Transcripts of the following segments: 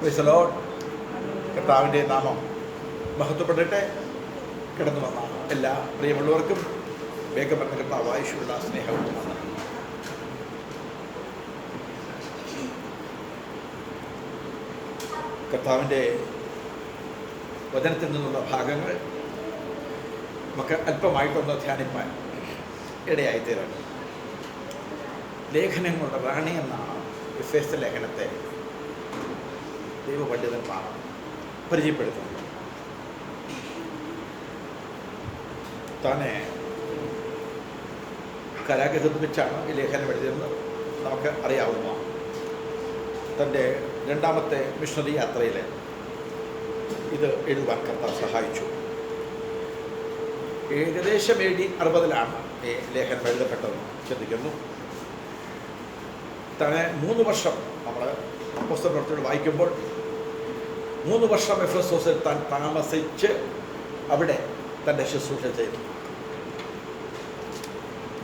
Price the Lord. കർത്താവിൻ്റെ നാമം മഹത്വപ്പെടട്ടെ. കിടന്നു വന്ന എല്ലാ പ്രിയമുള്ളവർക്കും വേഗം പറഞ്ഞ കർത്താവായുള്ള സ്നേഹവും കർത്താവിൻ്റെ വചനത്തിൽ നിന്നുള്ള ഭാഗങ്ങൾ നമുക്ക് അല്പമായിട്ടൊന്ന് ധ്യാനിപ്പാൻ ഇടയായിത്തീരണം. ലേഖനങ്ങളുടെ റാണി എന്നാണ് എഫേസ്യ ലേഖനത്തെ ദൈവപണ്ഡിതന്മാർ പരിചയപ്പെടുത്തുന്നത്. താനെ കാരാഗൃഹത്തിൽ വെച്ചാണ് ഈ ലേഖനം എഴുതിയതെന്ന് നമുക്ക് അറിയാവുന്നതാണ്. തൻ്റെ രണ്ടാമത്തെ മിഷണറി യാത്രയിൽ ഇത് എഴുതുവാൻ കർത്താവ് സഹായിച്ചു. ഏകദേശം AD 60 ഈ ലേഖനം എഴുതപ്പെട്ടതെന്ന് ചിന്തിക്കുന്നു. തന്നെ 3 വർഷം നമ്മൾ അപ്പോസ്തല പ്രവൃത്തികൾ വായിക്കുമ്പോൾ 3 വർഷം എഫെസോസിൽ താൻ താമസിച്ച് അവിടെ തൻ്റെ ശുശ്രൂഷ ചെയ്തു.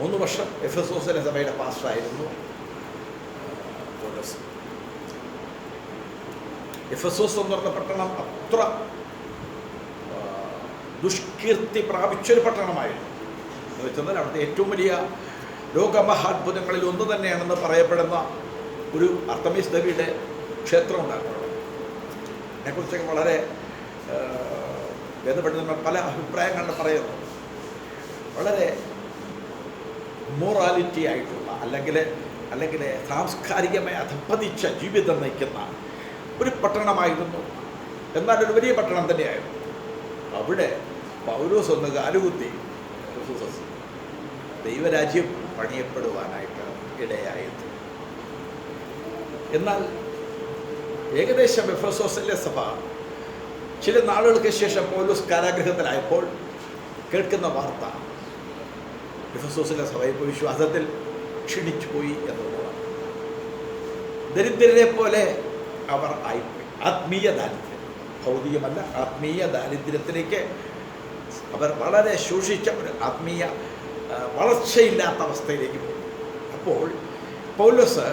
3 വർഷം എഫെസോസിലെ സഭയുടെ പാസ്റ്ററായിരുന്നു പൗലോസ്. എഫെസോസ് എന്ന് പറഞ്ഞ പട്ടണം അത്ര ദുഷ്കീർത്തി പ്രാപിച്ചൊരു പട്ടണമായിരുന്നു. എന്ന് വെച്ചാൽ അവിടുത്തെ ഏറ്റവും വലിയ ലോകമഹാത്ഭുതങ്ങളിൽ ഒന്ന് തന്നെയാണെന്ന് പറയപ്പെടുന്ന ഒരു അർത്തമീസ് ദേവിയുടെ ക്ഷേത്രം ഉണ്ടായിരുന്നു. അതിനെക്കുറിച്ചൊക്കെ വളരെ വേദപണ്ഡിതന്മാർ പല അഭിപ്രായങ്ങൾ പറയുന്നു. വളരെ മൊറാലിറ്റി ആയിട്ടുള്ള അല്ലെങ്കിൽ സാംസ്കാരികമായി അധപ്പതിച്ച ജീവിതം നയിക്കുന്ന ഒരു പട്ടണമായിരുന്നു. എന്നാൽ ഒരു വലിയ പട്ടണം തന്നെയായിരുന്നു. അവിടെ പൗലോസ് ഒന്ന് കാലുകുത്തി ദൈവരാജ്യം പണിയപ്പെടുവാനായിട്ട് ഇടയായത്. എന്നാൽ ഏകദേശം എഫെസോസിലെ സഭ ചില നാളുകൾക്ക് ശേഷം പൗലോസ് കാരാഗൃഹത്തിലായപ്പോൾ കേൾക്കുന്ന വാർത്ത എഫെസോസിലെ സഭ ഇപ്പോൾ വിശ്വാസത്തിൽ ക്ഷീണിച്ചു പോയി എന്നുള്ളതാണ്. ദരിദ്രരെ പോലെ അവർ ആയിപ്പോയി. ആത്മീയ ദാരിദ്ര്യം, ഭൗതികമല്ല, ആത്മീയ ദാരിദ്ര്യത്തിലേക്ക് അവർ വളരെ ശോഷിച്ച ഒരു ആത്മീയ വളർച്ചയില്ലാത്ത അവസ്ഥയിലേക്ക് പോയി. അപ്പോൾ പൗലോസ്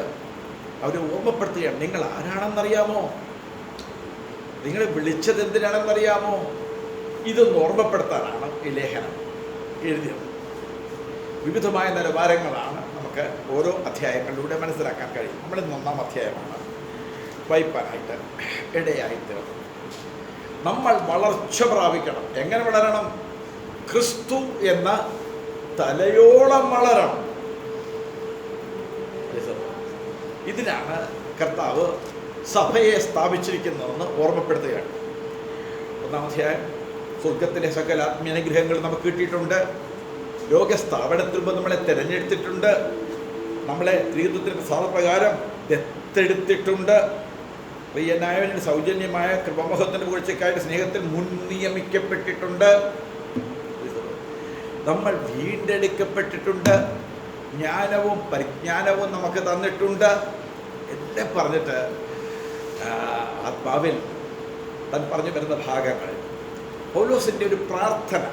അവരെ ഓർമ്മപ്പെടുത്തുകയാണ്. നിങ്ങൾ ആരാണെന്നറിയാമോ? നിങ്ങളെ വിളിച്ചത് എന്തിനാണെന്നറിയാമോ? ഇതൊന്ന് ഓർമ്മപ്പെടുത്താനാണ് ഈ ലേഖനം എഴുതിയത്. വിവിധമായ നിലവാരങ്ങളാണ് നമുക്ക് ഓരോ അധ്യായങ്ങളിലൂടെ മനസ്സിലാക്കാൻ കഴിയും. നമ്മളിന്ന് 1-ാം അധ്യായമാണ് വായിപ്പാനായിട്ട് ഇടയായിട്ട്. നമ്മൾ വളർച്ച പ്രാപിക്കണം. എങ്ങനെ വളരണം? ക്രിസ്തു എന്ന തലയോളം വളരണം. ഇതിനാണ് കർത്താവ് സഭയെ സ്ഥാപിച്ചിരിക്കുന്നതെന്ന് ഓർമ്മപ്പെടുത്തുകയാണ്. 1-ാം അധ്യായം സ്വർഗത്തിലെ സകല ആത്മീയനുഗ്രഹങ്ങൾ നമുക്ക് കിട്ടിയിട്ടുണ്ട്. ലോകസ്ഥാപനത്തിൽ മുമ്പ് നമ്മളെ തിരഞ്ഞെടുത്തിട്ടുണ്ട്. നമ്മളെ ത്രിത്വത്തിൻ്റെ സാധപ്രകാരം ദത്തെടുത്തിട്ടുണ്ട്. പ്രിയനായവന് സൗജന്യമായ കൃപമോഹത്തിൻ്റെ പുകഴ്ചയ്ക്കായിട്ട് സ്നേഹത്തിൽ മുൻ നിയമിക്കപ്പെട്ടിട്ടുണ്ട്. നമ്മൾ വീണ്ടെടുക്കപ്പെട്ടിട്ടുണ്ട്. ജ്ഞാനവും പരിജ്ഞാനവും നമുക്ക് തന്നിട്ടുണ്ട് എല്ലാം പറഞ്ഞിട്ട് ആത്മാവിൽ താൻ പറഞ്ഞു വരുന്ന ഭാഗങ്ങൾ പൗലോസിൻ്റെ ഒരു പ്രാർത്ഥന,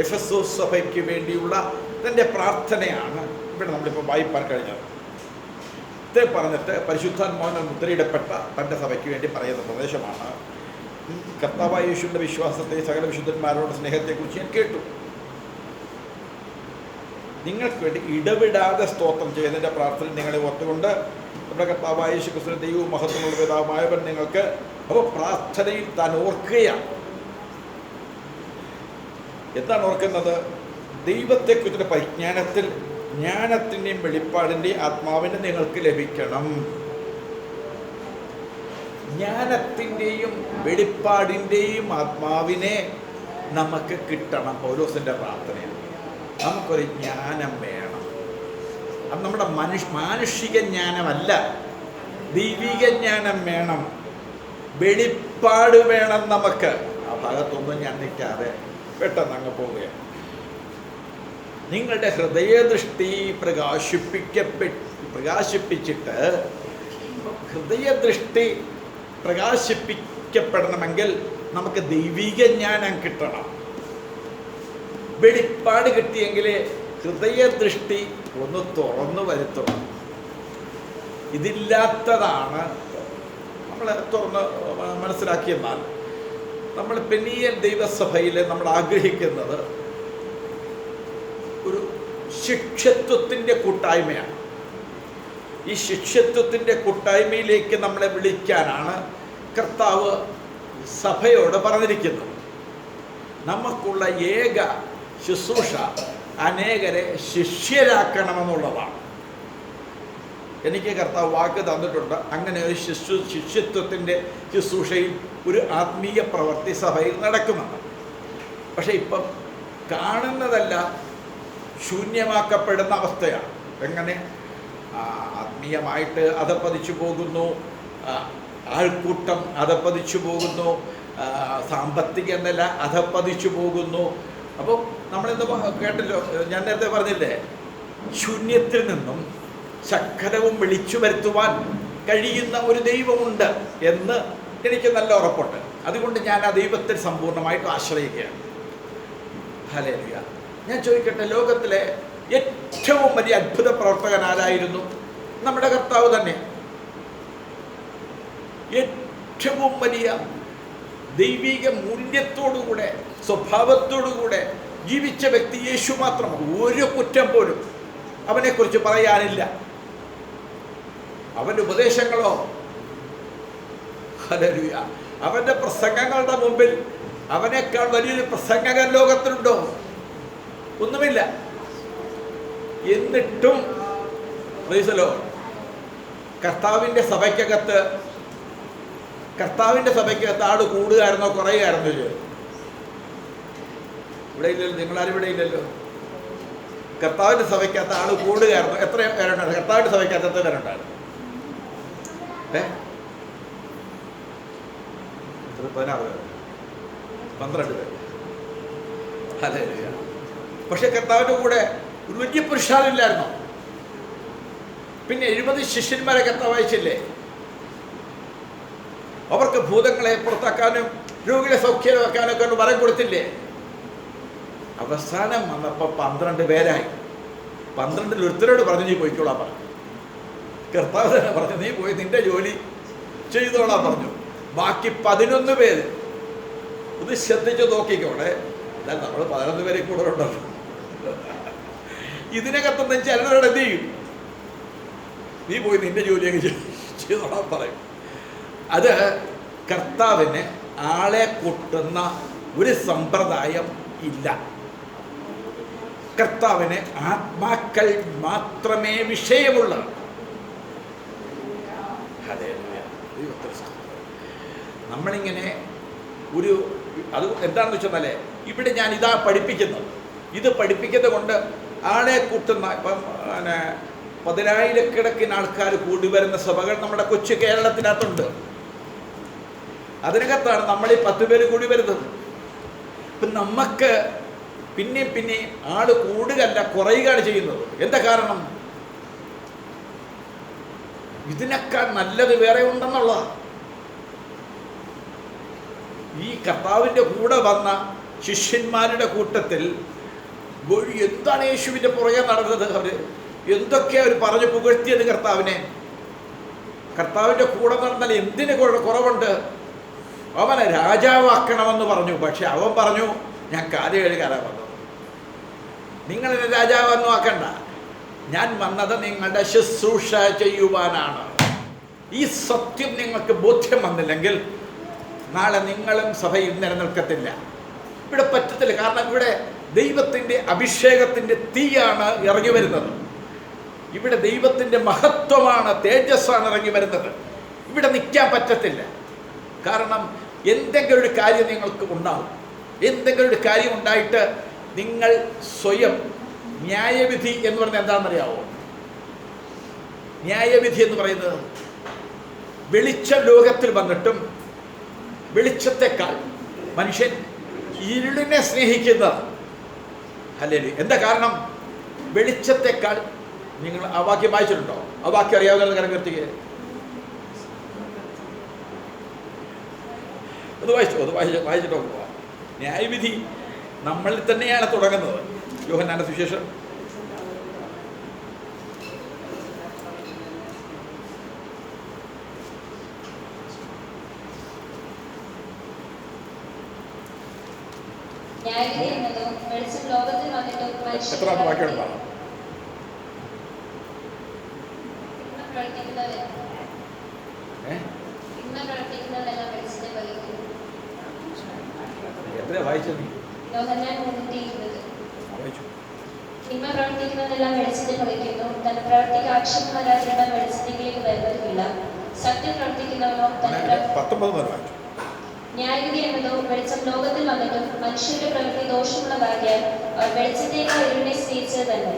എഫെസോസ് സഭയ്ക്ക് വേണ്ടിയുള്ള തൻ്റെ പ്രാർത്ഥനയാണ് ഇവിടെ നമ്മളിപ്പോൾ വായിപ്പാൻ കഴിഞ്ഞത്. ഇത് പറഞ്ഞിട്ട് പരിശുദ്ധാത്മാവിനാൽ മുദ്രയിടപ്പെട്ട തൻ്റെ സഭയ്ക്ക് വേണ്ടി പറയുന്ന പ്രദേശമാണ്. കർത്താവായ യേശുവിൻ്റെ വിശ്വാസത്തെ, സകല വിശുദ്ധന്മാരോട് സ്നേഹത്തെക്കുറിച്ച് ഞാൻ കേട്ടു. നിങ്ങൾക്ക് വേണ്ടി ഇടവിടാതെ സ്തോത്രം ചെയ്യുന്നതിൻ്റെ പ്രാർത്ഥന നിങ്ങളെ ഓർത്തുകൊണ്ട് നമ്മുടെ കർത്താവായ യേശു ക്രിസ്തുവിന്റെ ദൈവവും മഹത്വമുള്ള പിതാവായവൻ നിങ്ങൾക്ക് അപ്പോൾ പ്രാർത്ഥനയിൽ താൻ ഓർക്കുകയാണ്. എന്താണ് ഓർക്കുന്നത്? ദൈവത്തെക്കുറിച്ചുള്ള പരിജ്ഞാനത്തിൽ ജ്ഞാനത്തിൻ്റെയും വെളിപ്പാടിൻ്റെയും ആത്മാവിനെ നിങ്ങൾക്ക് ലഭിക്കണം. ജ്ഞാനത്തിൻ്റെയും വെളിപ്പാടിൻ്റെയും ആത്മാവിനെ നമുക്ക് കിട്ടണം. പൗലോസിൻ്റെ പ്രാർത്ഥനയാണ്. നമുക്കൊരു ജ്ഞാനം വേണം. അത് നമ്മുടെ മാനുഷിക ജ്ഞാനമല്ല, ദൈവിക ജ്ഞാനം വേണം. വെളിപ്പാട് വേണം നമുക്ക്. ആ ഭാഗത്തൊന്നും ഞാൻ നിൽക്കാതെ പെട്ടെന്ന് അങ്ങ് പോവുകയാണ്. നിങ്ങളുടെ ഹൃദയദൃഷ്ടി പ്രകാശിപ്പിച്ചിട്ട്, ഹൃദയദൃഷ്ടി പ്രകാശിപ്പിക്കപ്പെടണമെങ്കിൽ നമുക്ക് ദൈവിക ജ്ഞാനം കിട്ടണം. വെളിപ്പാട് കിട്ടിയെങ്കിൽ ഹൃദയദൃഷ്ടി ഒന്ന് തുറന്നു വരുത്തണം. ഇതില്ലാത്തതാണ് നമ്മൾ തുറന്ന് മനസ്സിലാക്കിയെന്നാൽ നമ്മൾ പെനിയൽ ദൈവസഭയിൽ നമ്മൾ ആഗ്രഹിക്കുന്നത് ഒരു ശിഷ്യത്വത്തിൻ്റെ കൂട്ടായ്മയാണ്. ഈ ശിഷ്യത്വത്തിൻ്റെ കൂട്ടായ്മയിലേക്ക് നമ്മളെ വിളിക്കാനാണ് കർത്താവ് സഭയോട് പറഞ്ഞിരിക്കുന്നത്. നമുക്കുള്ള ഏക ശുശ്രൂഷ അനേകരെ ശിഷ്യരാക്കണമെന്നുള്ളതാണ്. എനിക്ക് കർത്താവ് വാക്ക് തന്നിട്ടുണ്ട്, അങ്ങനെ ഒരു ശിഷ്യത്വത്തിൻ്റെ ശുശ്രൂഷയിൽ ഒരു ആത്മീയ പ്രവൃത്തി സഭയിൽ നടക്കുമെന്ന്. പക്ഷെ ഇപ്പം കാണുന്നതെല്ലാം ശൂന്യമാക്കപ്പെടുന്ന അവസ്ഥയാണ്. എങ്ങനെ? ആത്മീയമായിട്ട് അധപ്പതിച്ചു പോകുന്നു, ആൾക്കൂട്ടം അധപ്പതിച്ചു പോകുന്നു, സാമ്പത്തിക നില അധപ്പതിച്ചു പോകുന്നു. അപ്പോൾ നമ്മളിന്ന് കേട്ടല്ലോ, ഞാൻ നേരത്തെ പറഞ്ഞില്ലേ, ശൂന്യത്തിൽ നിന്നും സകലവും വിളിച്ചു വരുത്തുവാൻ കഴിയുന്ന ഒരു ദൈവമുണ്ട് എന്ന് എനിക്ക് നല്ല ഉറപ്പുണ്ട്. അതുകൊണ്ട് ഞാൻ ആ ദൈവത്തിൽ സമ്പൂർണ്ണമായിട്ട് ആശ്രയിക്കുകയാണ്. ഹല്ലേലൂയ. ഞാൻ ചോദിക്കട്ടെ, ലോകത്തിലെ ഏറ്റവും വലിയ അത്ഭുത പ്രവർത്തകൻ ആരായിരുന്നു? നമ്മുടെ കർത്താവ് തന്നെ. ഏറ്റവും വലിയ ദൈവിക മൂല്യത്തോടുകൂടെ സ്വഭാവത്തോടുകൂടെ ജീവിച്ച വ്യക്തി യേശു മാത്രമാണ്. ഒരു കുറ്റം പോലും അവനെക്കുറിച്ച് പറയാനില്ല. അവൻ്റെ ഉപദേശങ്ങളോ, ഹല്ലേലൂയ, അവൻ്റെ പ്രസംഗങ്ങളുടെ മുമ്പിൽ അവനേക്കാൾ വലിയൊരു പ്രസംഗകൻ ലോകത്തിലുണ്ടോ? ഒന്നുമില്ല. എന്നിട്ടും പ്രൈസ് കർത്താവിൻ്റെ സഭയ്ക്കകത്ത് ആള് കൂടുകയായിരുന്നോ കുറയുകയായിരുന്നോ? ഇവിടെ ഇല്ലല്ലോ, നിങ്ങളാരും ഇവിടെ ഇല്ലല്ലോ. കർത്താവിൻ്റെ സഭയ്ക്കകത്ത് ആള് കൂടുകയായിരുന്നു. എത്ര പേരുണ്ടായിരുന്നു കർത്താവിൻ്റെ സഭയ്ക്കകത്ത്? എത്ര പേരുണ്ടായിരുന്നു? 16 പേര്, 12 പേര്. ഹല്ലേലൂയ. പക്ഷെ കർത്താവിൻ്റെ കൂടെ ഒരു വലിയ പുരുഷാലില്ലായിരുന്നോ? പിന്നെ 70 ശിഷ്യന്മാരെ കർത്താവ് അയച്ചില്ലേ? അവർക്ക് ഭൂതങ്ങളെ പുറത്താക്കാനും രോഗികളെ സൗഖ്യമാക്കാനൊക്കെ ഒന്ന് വരം കൊടുത്തില്ലേ? അവസാനം വന്നപ്പോൾ 12 പേരായി. 12 ഒരുത്തരോട് പറഞ്ഞു, നീ പോയിക്കോളാൻ പറഞ്ഞു. കർത്താവ് തന്നെ പറഞ്ഞു, നീ പോയി നിന്റെ ജോലി ചെയ്തോളാൻ പറഞ്ഞു. ബാക്കി 11 പേര്, ഇത് ശ്രദ്ധിച്ച് നോക്കിക്കോടെ. എന്നാൽ നമ്മൾ 11 പേരെ കൂടുതലുണ്ടല്ലോ. ഇതിനകത്തൊന്നും ചിലരോട് എന്ത് ചെയ്യും? നീ പോയി നിന്റെ ജോലിയൊക്കെ ചെയ്തോളാൻ പറയും. അത് കർത്താവിന് ആളെ കൂട്ടുന്ന ഒരു സമ്പ്രദായം ഇല്ല. കർത്താവിന് ആത്മാക്കൾ മാത്രമേ വിഷയമുള്ളൂ. നമ്മളിങ്ങനെ അത് എന്താണെന്ന് വെച്ചാൽ, ഇവിടെ ഞാൻ ഇതാ പഠിപ്പിക്കുന്നത്. ഇത് പഠിപ്പിക്കുന്നത് കൊണ്ട് ആളെ കൂട്ടുന്ന, ഇപ്പം 10,000-കണക്കിന് ആൾക്കാർ കൂടി വരുന്ന സഭകൾ നമ്മുടെ കൊച്ചു കേരളത്തിനകത്തുണ്ട്. അതിനകത്താണ് നമ്മൾ ഈ 10 പേര് കൂടി വരുന്നത്. ഇപ്പം നമുക്ക് പിന്നെ ആള് കൂടുകയല്ല കുറയുകയാണ് ചെയ്യുന്നത്. എന്താ കാരണം? ഇതിനേക്കാൾ നല്ലത് വേറെ ഉണ്ടെന്നുള്ളതാണ്. ഈ കർത്താവിൻ്റെ കൂടെ വന്ന ശിഷ്യന്മാരുടെ കൂട്ടത്തിൽ എന്താണ് യേശുവിൻ്റെ പുറകെ നടന്നത്? അവർ എന്തൊക്കെയാ അവർ പറഞ്ഞു പുകഴ്ത്തിയത് കർത്താവിനെ. കർത്താവിൻ്റെ കൂടെ നടന്നാൽ എന്തിന് കുറവുണ്ട്? അവനെ രാജാവാക്കണമെന്ന് പറഞ്ഞു. പക്ഷെ അവൻ പറഞ്ഞു, ഞാൻ കാല് കഴുകാനാ വന്നത്. നിങ്ങളെന്നെ രാജാവെന്നും ആക്കണ്ട, ഞാൻ വന്നത് നിങ്ങളുടെ ശുശ്രൂഷ ചെയ്യുവാനാണ്. ഈ സത്യം നിങ്ങൾക്ക് ബോധ്യം വന്നില്ലെങ്കിൽ നാളെ നിങ്ങളും സഭയിൽ നിലനിൽക്കത്തില്ല. ഇവിടെ പറ്റത്തില്ല. കാരണം ഇവിടെ ദൈവത്തിൻ്റെ അഭിഷേകത്തിൻ്റെ തീയാണ് ഇറങ്ങി വരുന്നത്. ഇവിടെ ദൈവത്തിൻ്റെ മഹത്വമാണ്, തേജസ്സാണ് ഇറങ്ങി വരുന്നത്. ഇവിടെ നിൽക്കാൻ പറ്റത്തില്ല. കാരണം എന്തെങ്കിലും ഒരു കാര്യം നിങ്ങൾക്ക് ഉണ്ടാവും. എന്തെങ്കിലും ഒരു കാര്യം ഉണ്ടായിട്ട് നിങ്ങൾ സ്വയം ന്യായവിധി എന്ന് പറഞ്ഞാൽ എന്താണെന്നറിയാവോ? ന്യായവിധി എന്ന് പറയുന്നത് വെളിച്ച ലോകത്തിൽ വന്നിട്ടും വെളിച്ചത്തെക്കാൾ മനുഷ്യൻ ഇരുളിനെ സ്നേഹിക്കുന്നത്. ഹല്ലേലൂയ. എന്താ കാരണം? വെളിച്ചത്തെക്കാൾ, നിങ്ങൾ ആ വാക്യം വായിച്ചിട്ടുണ്ടോ? ആ വാക്യം അറിയാവുന്ന കാര്യം കീർത്തിക്ക് അത് വായിച്ചിട്ടോ? ന്യായവിധി നമ്മളിൽ തന്നെയാണ് തുടങ്ങുന്നത്. യോഹന്നാന്റെ സുവിശേഷം 16 ന്യായവിധി എന്നതോ വെളിച്ചം ലോകത്തിൽ വന്നിട്ടും എത്രാമത്തെ വാക്യം കാണാം? പ്രവർത്തിക്കുന്നതെല്ലാം വെളിച്ചത്തെ പകരുന്നു. എത്ര വായിച്ചത് നീ? യോഹന്നാൻ 3:20. വായിച്ചു. തിന്മ പ്രവർത്തിക്കുന്നതെല്ലാം വെളിച്ചത്തെ പകരുന്നു. തന്റെ പ്രവൃത്തിക്ക് ആക്ഷേപം വരാതിരുന്ന വെളിച്ചത്തിലേക്ക് വരുന്നതുമില്ല. സത്യം പ്രവർത്തിക്കുന്നവനോ തന്റെ 19 മുതൽ വായിച്ചു. ന്യായവിധി എന്നതോ വെളിച്ചം ലോകത്തിൽ വന്നിട്ടും മനുഷ്യരുടെ പ്രവൃത്തി ദോഷമുള്ളതാകിയാൽ അവർ വെളിച്ചത്തേക്കാൾ ഇരുളിനെ സ്നേഹിച്ചത് തന്നെ.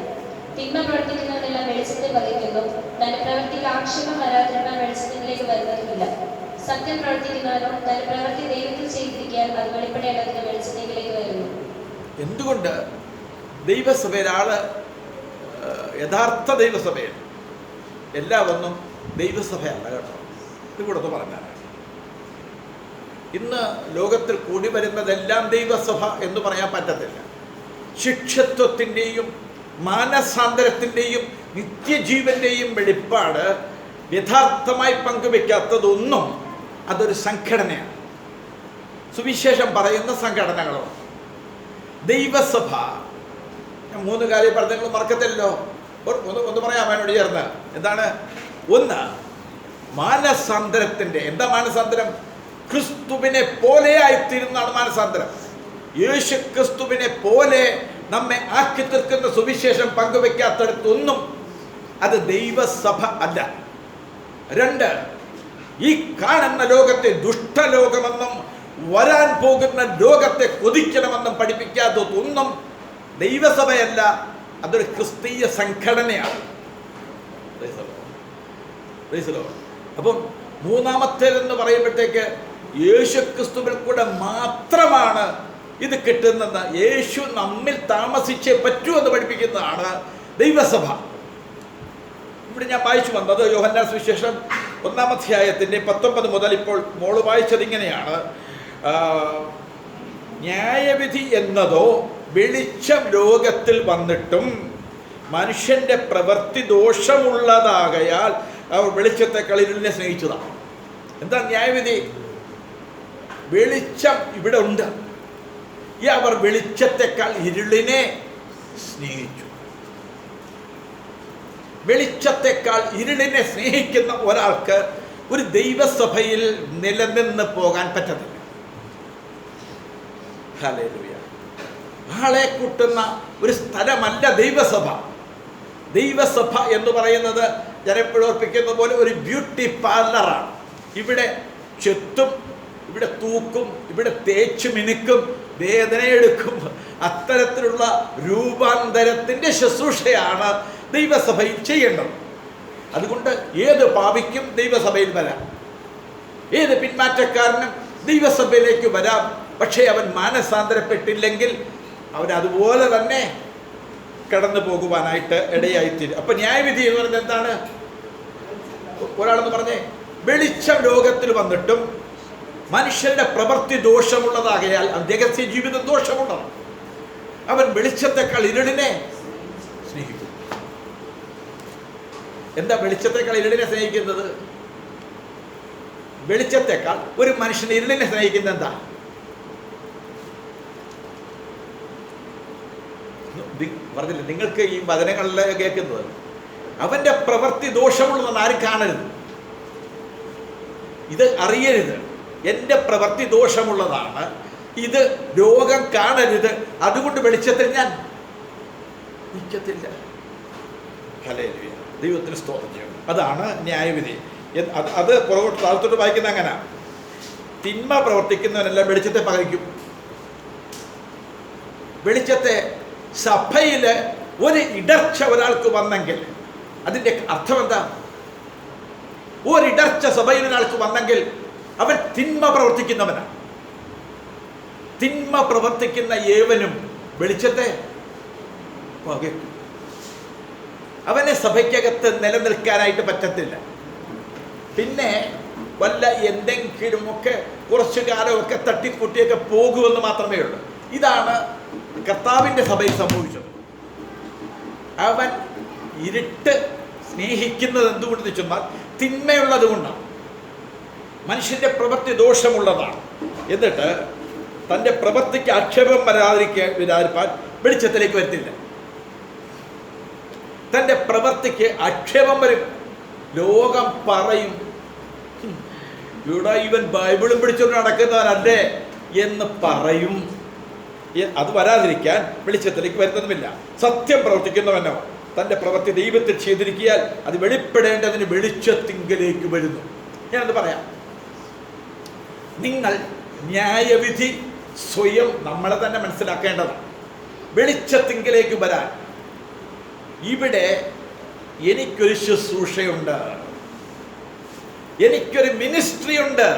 തിന്മ പ്രവർത്തിക്കുന്നവരെല്ലാം വെളിച്ചത്തെ പകയ്ക്കുന്നു. തന്റെ പ്രവൃത്തിക്ക് ആക്ഷേപം വരാതിരുന്നാൽ വെളിച്ചത്തിലേക്ക് വരുന്നതുമില്ല. സത്യം പ്രവർത്തിക്കുന്നവനോ തന്റെ പ്രവൃത്തി ദൈവത്തിൽ ചെയ്തിരിക്കാൻ അത് വെളിപ്പെടേണ്ടതിന് വെളിച്ചത്തിലേക്ക് വരുന്നു. എന്തുകൊണ്ട് ദൈവസഭയിൽ യഥാർത്ഥ ദൈവസഭയിൽ എല്ലാവൊന്നും ദൈവസഭയല്ല കേട്ടോ. ഇതുകൂടെ ഒന്ന് പറഞ്ഞാൽ ഇന്ന് ലോകത്തിൽ കൂടി വരുന്നതെല്ലാം ദൈവസഭ എന്ന് പറയാൻ പറ്റത്തില്ല. ശിഷ്യത്വത്തിൻ്റെയും മാനസാന്തരത്തിൻ്റെയും നിത്യജീവൻ്റെയും വെളിപ്പാട് യഥാർത്ഥമായി പങ്കുവെക്കാത്തതൊന്നും അതൊരു സംഘടനയാണ്. സുവിശേഷം പറയുന്ന സംഘടനകളോ ദൈവസഭ. ഞാൻ 3 കാര്യം പറഞ്ഞങ്ങൾ മറക്കത്തില്ലല്ലോ. ഒന്ന് പറയാം എന്നോട് ചേർന്ന്. എന്താണ്? ഒന്ന്, മാനസാന്തരത്തിൻ്റെ. എന്താ മാനസാന്തരം? ക്രിസ്തുവിനെ പോലെയായിത്തീരുന്നതാണ് മാനസാന്തരം. യേശു ക്രിസ്തുവിനെ പോലെ നമ്മെ ആക്കി തീർക്കുന്ന സുവിശേഷം പങ്കുവെക്കാത്തടത്തൊന്നും അത് ദൈവസഭ അല്ല. 2, ഈ കാണുന്ന ലോകത്തെ ദുഷ്ടലോകമെന്നും വരാൻ പോകുന്ന ലോകത്തെ കൊതിക്കണമെന്നും പഠിപ്പിക്കാത്തതൊന്നും ദൈവസഭയല്ല. അതൊരു ക്രിസ്തീയ സംഘടനയാണ്. അപ്പം മൂന്നാമത്തേതെന്ന് പറയുമ്പോഴത്തേക്ക് യേശു ക്രിസ്തുവിൽ കൂടെ മാത്രമാണ് ഇത് കിട്ടുന്നത്. യേശു നമ്മിൽ താമസിച്ചേ പറ്റൂ എന്ന് പഠിപ്പിക്കുന്നതാണ് ദൈവസഭ. ഇവിടെ ഞാൻ വായിച്ചു വന്നത് യോഹന്നാൻ സുവിശേഷം 1-ാം അധ്യായത്തിൻ്റെ 19 മുതൽ ഇപ്പോൾ മോള് വായിച്ചത് ഇങ്ങനെയാണ്. ന്യായവിധി എന്നതോ വെളിച്ചം ലോകത്തിൽ വന്നിട്ടും മനുഷ്യന്റെ പ്രവൃത്തി ദോഷമുള്ളതാകയാൽ അവർ വെളിച്ചത്തെക്കാൾ ഇരുളിനെ സ്നേഹിച്ചതാണ്. എന്താ ന്യായവിധി? വെളിച്ചം ഇവിടെ ഉണ്ട്. അവർ വെളിച്ചത്തെക്കാൾ ഇരുളിനെ സ്നേഹിച്ചു. വെളിച്ചത്തെക്കാൾ ഇരുളിനെ സ്നേഹിക്കുന്ന ഒരാൾക്ക് ഒരു ദൈവസഭയിൽ നിലനിന്ന് പോകാൻ പറ്റത്തില്ല. ഹല്ലേലൂയ. ആളെ കൂട്ടുന്ന ഒരു സ്ഥലമല്ല ദൈവസഭ. ദൈവസഭ എന്ന് പറയുന്നത് ഞാൻ എപ്പോഴും ഓർപ്പിക്കുന്ന പോലെ ഒരു ബ്യൂട്ടി പാർലറാണ്. ഇവിടെ ചെത്തും, ഇവിടെ തൂക്കും, ഇവിടെ തേച്ച് മിനുക്കും, വേദനയെടുക്കും. അത്തരത്തിലുള്ള രൂപാന്തരത്തിൻ്റെ ശുശ്രൂഷയാണ് ദൈവസഭയിൽ ചെയ്യേണ്ടത്. അതുകൊണ്ട് ഏത് പാപിക്കും ദൈവസഭയിൽ വരാം, ഏത് പിന്മാറ്റക്കാരനും ദൈവസഭയിലേക്ക് വരാം. പക്ഷേ അവൻ മാനസാന്തരപ്പെട്ടില്ലെങ്കിൽ അവൻ അതുപോലെ തന്നെ കടന്നു പോകുവാനായിട്ട് ഇടയായിത്തീരും. അപ്പൊ ന്യായവിധി എന്ന് പറയുന്നത് എന്താണ്? ഒരാളെന്ന് പറഞ്ഞേ, വെളിച്ചം ലോകത്തിൽ വന്നിട്ടും മനുഷ്യരുടെ പ്രവൃത്തി ദോഷമുള്ളതാകയാൽ രഹസ്യ ജീവിതം ദോഷമുള്ളതാണ്. അവൻ വെളിച്ചത്തെക്കാൾ ഇരുളിനെ സ്നേഹിക്കും. എന്താ വെളിച്ചത്തെക്കാൾ ഇരുളിനെ സ്നേഹിക്കുന്നത്? വെളിച്ചത്തെക്കാൾ ഒരു മനുഷ്യൻ ഇരുളിനെ സ്നേഹിക്കുന്നത് എന്താ? പറഞ്ഞില്ല, നിങ്ങൾക്ക് ഈ വചനങ്ങളിലെ കേൾക്കുന്നത് അവന്റെ പ്രവൃത്തി ദോഷമുള്ളതെന്ന് ആരും കാണരുത്, ഇത് അറിയരുത്. എൻ്റെ പ്രവൃത്തി ദോഷമുള്ളതാണ്, ഇത് രോഗം കാണരുത്, അതുകൊണ്ട് വെളിച്ചത്തിൽ ഞാൻ നിൽക്കത്തില്ല. ഹല്ലേലൂയ, ദൈവത്തിന് സ്തോത്രം ചെയ്യണം. അതാണ് ന്യായവിധി. അത് പുറകോട്ട് താഴത്തോട്ട് വായിക്കുന്ന അങ്ങനെ, തിന്മ പ്രവർത്തിക്കുന്നവനെല്ലാം വെളിച്ചത്തെ പകയ്ക്കും. വെളിച്ചത്തെ സഭയിൽ ഒരു ഇടർച്ച ഒരാൾക്ക് വന്നെങ്കിൽ അതിൻ്റെ അർത്ഥം എന്താ? ഒരിടർച്ച സഭയിൽ ഒരാൾക്ക് വന്നെങ്കിൽ അവൻ തിന്മ പ്രവർത്തിക്കുന്നവനാണ്. തിന്മ പ്രവർത്തിക്കുന്ന ഏവനും വെളിച്ചത്തെ പകയ്ക്കും. അവനെ സഭയ്ക്കകത്ത് നിലനിൽക്കാനായിട്ട് പറ്റത്തില്ല. പിന്നെ വല്ല എന്തെങ്കിലുമൊക്കെ കുറച്ചു കാലമൊക്കെ തട്ടിക്കൂട്ടിയൊക്കെ പോകുമെന്ന് മാത്രമേ ഉള്ളൂ. ഇതാണ് കർത്താവിൻ്റെ സഭയിൽ സംഭവിച്ചത്. അവൻ ഇരുട്ട് സ്നേഹിക്കുന്നത് എന്തുകൊണ്ടെന്ന് വെച്ചാൽ തിന്മയുള്ളത് കൊണ്ടാണ്, മനുഷ്യൻ്റെ പ്രവൃത്തി ദോഷമുള്ളതാണ്. എന്നിട്ട് തൻ്റെ പ്രവൃത്തിക്ക് ആക്ഷേപം വരാതിരിക്കാൻ വെളിച്ചത്തിലേക്ക് വരുത്തില്ല. തൻ്റെ പ്രവൃത്തിക്ക് ആക്ഷേപം വരും. ലോകം പറയും, ഇവിടെ ഇവൻ ബൈബിളും പിടിച്ചുകൊണ്ട് നടക്കുന്നവനല്ലേ എന്ന് പറയും. അത് വരാതിരിക്കാൻ വെളിച്ചത്തിലേക്ക് വരുന്നതുമില്ല. സത്യം പ്രവർത്തിക്കുന്നവനോ തൻ്റെ പ്രവൃത്തി ദൈവത്തിൽ ചെയ്തിരിക്കിയാൽ അത് വെളിപ്പെടേണ്ടതിന് വെളിച്ചത്തിങ്കലേക്ക് വരുന്നു. ഞാനത് പറയാം. നിങ്ങൾ ന്യായവിധി സ്വയം നമ്മളെ തന്നെ മനസ്സിലാക്കേണ്ടതാണ്. വെളിച്ചത്തിങ്കലേക്ക് വരാൻ ഇവിടെ എനിക്കൊരു ശുശ്രൂഷയുണ്ട്, എനിക്കൊരു മിനിസ്ട്രി ഉണ്ട്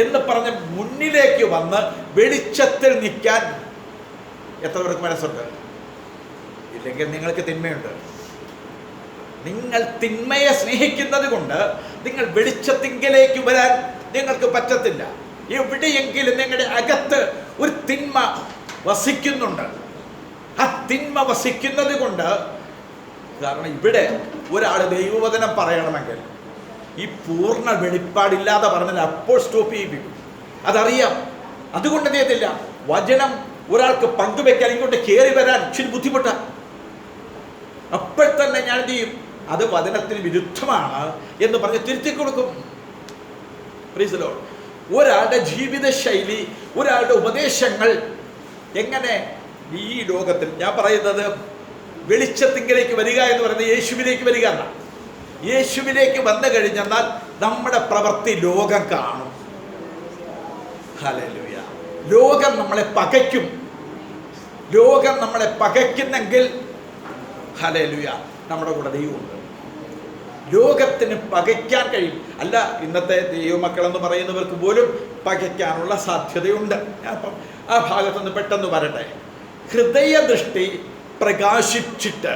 എന്ന് പറഞ്ഞ് മുന്നിലേക്ക് വന്ന് വെളിച്ചത്തിൽ നിൽക്കാൻ എത്ര പേർക്ക് മനസ്സുണ്ട്? ഇല്ലെങ്കിൽ നിങ്ങൾക്ക് തിന്മയുണ്ട്. നിങ്ങൾ തിന്മയെ സ്നേഹിക്കുന്നത് കൊണ്ട് നിങ്ങൾ വെളിച്ചത്തിങ്കലേക്ക് വരാൻ നിങ്ങൾക്ക് പറ്റത്തില്ല. എവിടെയെങ്കിലും നിങ്ങളുടെ അകത്ത് ഒരു തിന്മ വസിക്കുന്നുണ്ട്. ആ തിന്മ വസിക്കുന്നത് കൊണ്ട്, കാരണം ഇവിടെ ഒരാൾ ദൈവവചനം പറയണമെങ്കിൽ ഈ പൂർണ്ണ വെളിപ്പാടില്ലാതെ പറഞ്ഞാൽ അപ്പോൾ സ്റ്റോപ്പ് ചെയ്യിപ്പിക്കും. അതറിയാം. അതുകൊണ്ട് ചെയ്യത്തില്ല. വചനം ഒരാൾക്ക് പങ്കുവെക്കാൻ ഇങ്ങോട്ട് കയറി വരാൻ ഇച്ചിരി ബുദ്ധിമുട്ടാണ്. അപ്പോൾ തന്നെ ഞാൻ എന്ത് ചെയ്യും? അത് വചനത്തിന് വിരുദ്ധമാണ് എന്ന് പറഞ്ഞ് തിരുത്തി കൊടുക്കും. Price the Lord. ഒരാളുടെ ജീവിത ശൈലി, ഒരാളുടെ ഉപദേശങ്ങൾ എങ്ങനെ ഈ ലോകത്തിൽ, ഞാൻ പറയുന്നത് വെളിച്ചത്തിങ്കിലേക്ക് വരിക എന്ന് പറയുന്നത് യേശുവിലേക്ക് വരിക എന്നാണ്. യേശുവിലേക്ക് വന്നു കഴിഞ്ഞെന്നാൽ നമ്മുടെ പ്രവൃത്തി ലോകം കാണും. ഹല്ലേലൂയ. ലോകം നമ്മളെ പകയ്ക്കും. ലോകം നമ്മളെ പകയ്ക്കുന്നെങ്കിൽ ഹല്ലേലൂയ നമ്മുടെ കൂടെ ദൈവമുണ്ട്. ലോകത്തിന് പകയ്ക്കാൻ കഴിയും. അല്ല, ഇന്നത്തെ ദൈവമക്കളെന്ന് പറയുന്നവർക്ക് പോലും പകയ്ക്കാനുള്ള സാധ്യതയുണ്ട്. ഞാനിപ്പം ആ ഭാഗത്തുനിന്ന് പെട്ടെന്ന് വരട്ടെ. ഹൃദയദൃഷ്ടി പ്രകാശിച്ചിട്ട്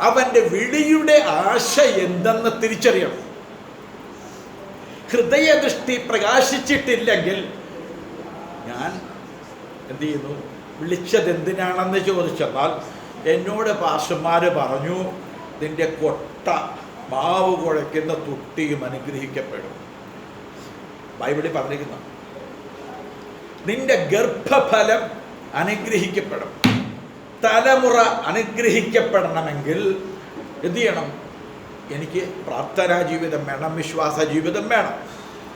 അവൻ്റെ വിളിയുടെ ആശ എന്തെന്ന് തിരിച്ചറിയണം. ഹൃദയദൃഷ്ടി പ്രകാശിച്ചിട്ടില്ലെങ്കിൽ ഞാൻ എന്ത് ചെയ്യുന്നു? വിളിച്ചത് എന്തിനാണെന്ന് ചോദിച്ചെന്നാൽ എന്നോട് പാസ്റ്റർമാർ പറഞ്ഞു, നിന്റെ കൊട്ട മാവ് കുഴയ്ക്കുന്ന തുട്ടിയും അനുഗ്രഹിക്കപ്പെടും. ബൈബിളിൽ പറഞ്ഞിരിക്കുന്നു, നിന്റെ ഗർഭഫലം അനുഗ്രഹിക്കപ്പെടും. തലമുറ അനുഗ്രഹിക്കപ്പെടണമെങ്കിൽ എന്ത് ചെയ്യണം? എനിക്ക് പ്രാർത്ഥനാ ജീവിതം വേണം, വിശ്വാസ ജീവിതം വേണം.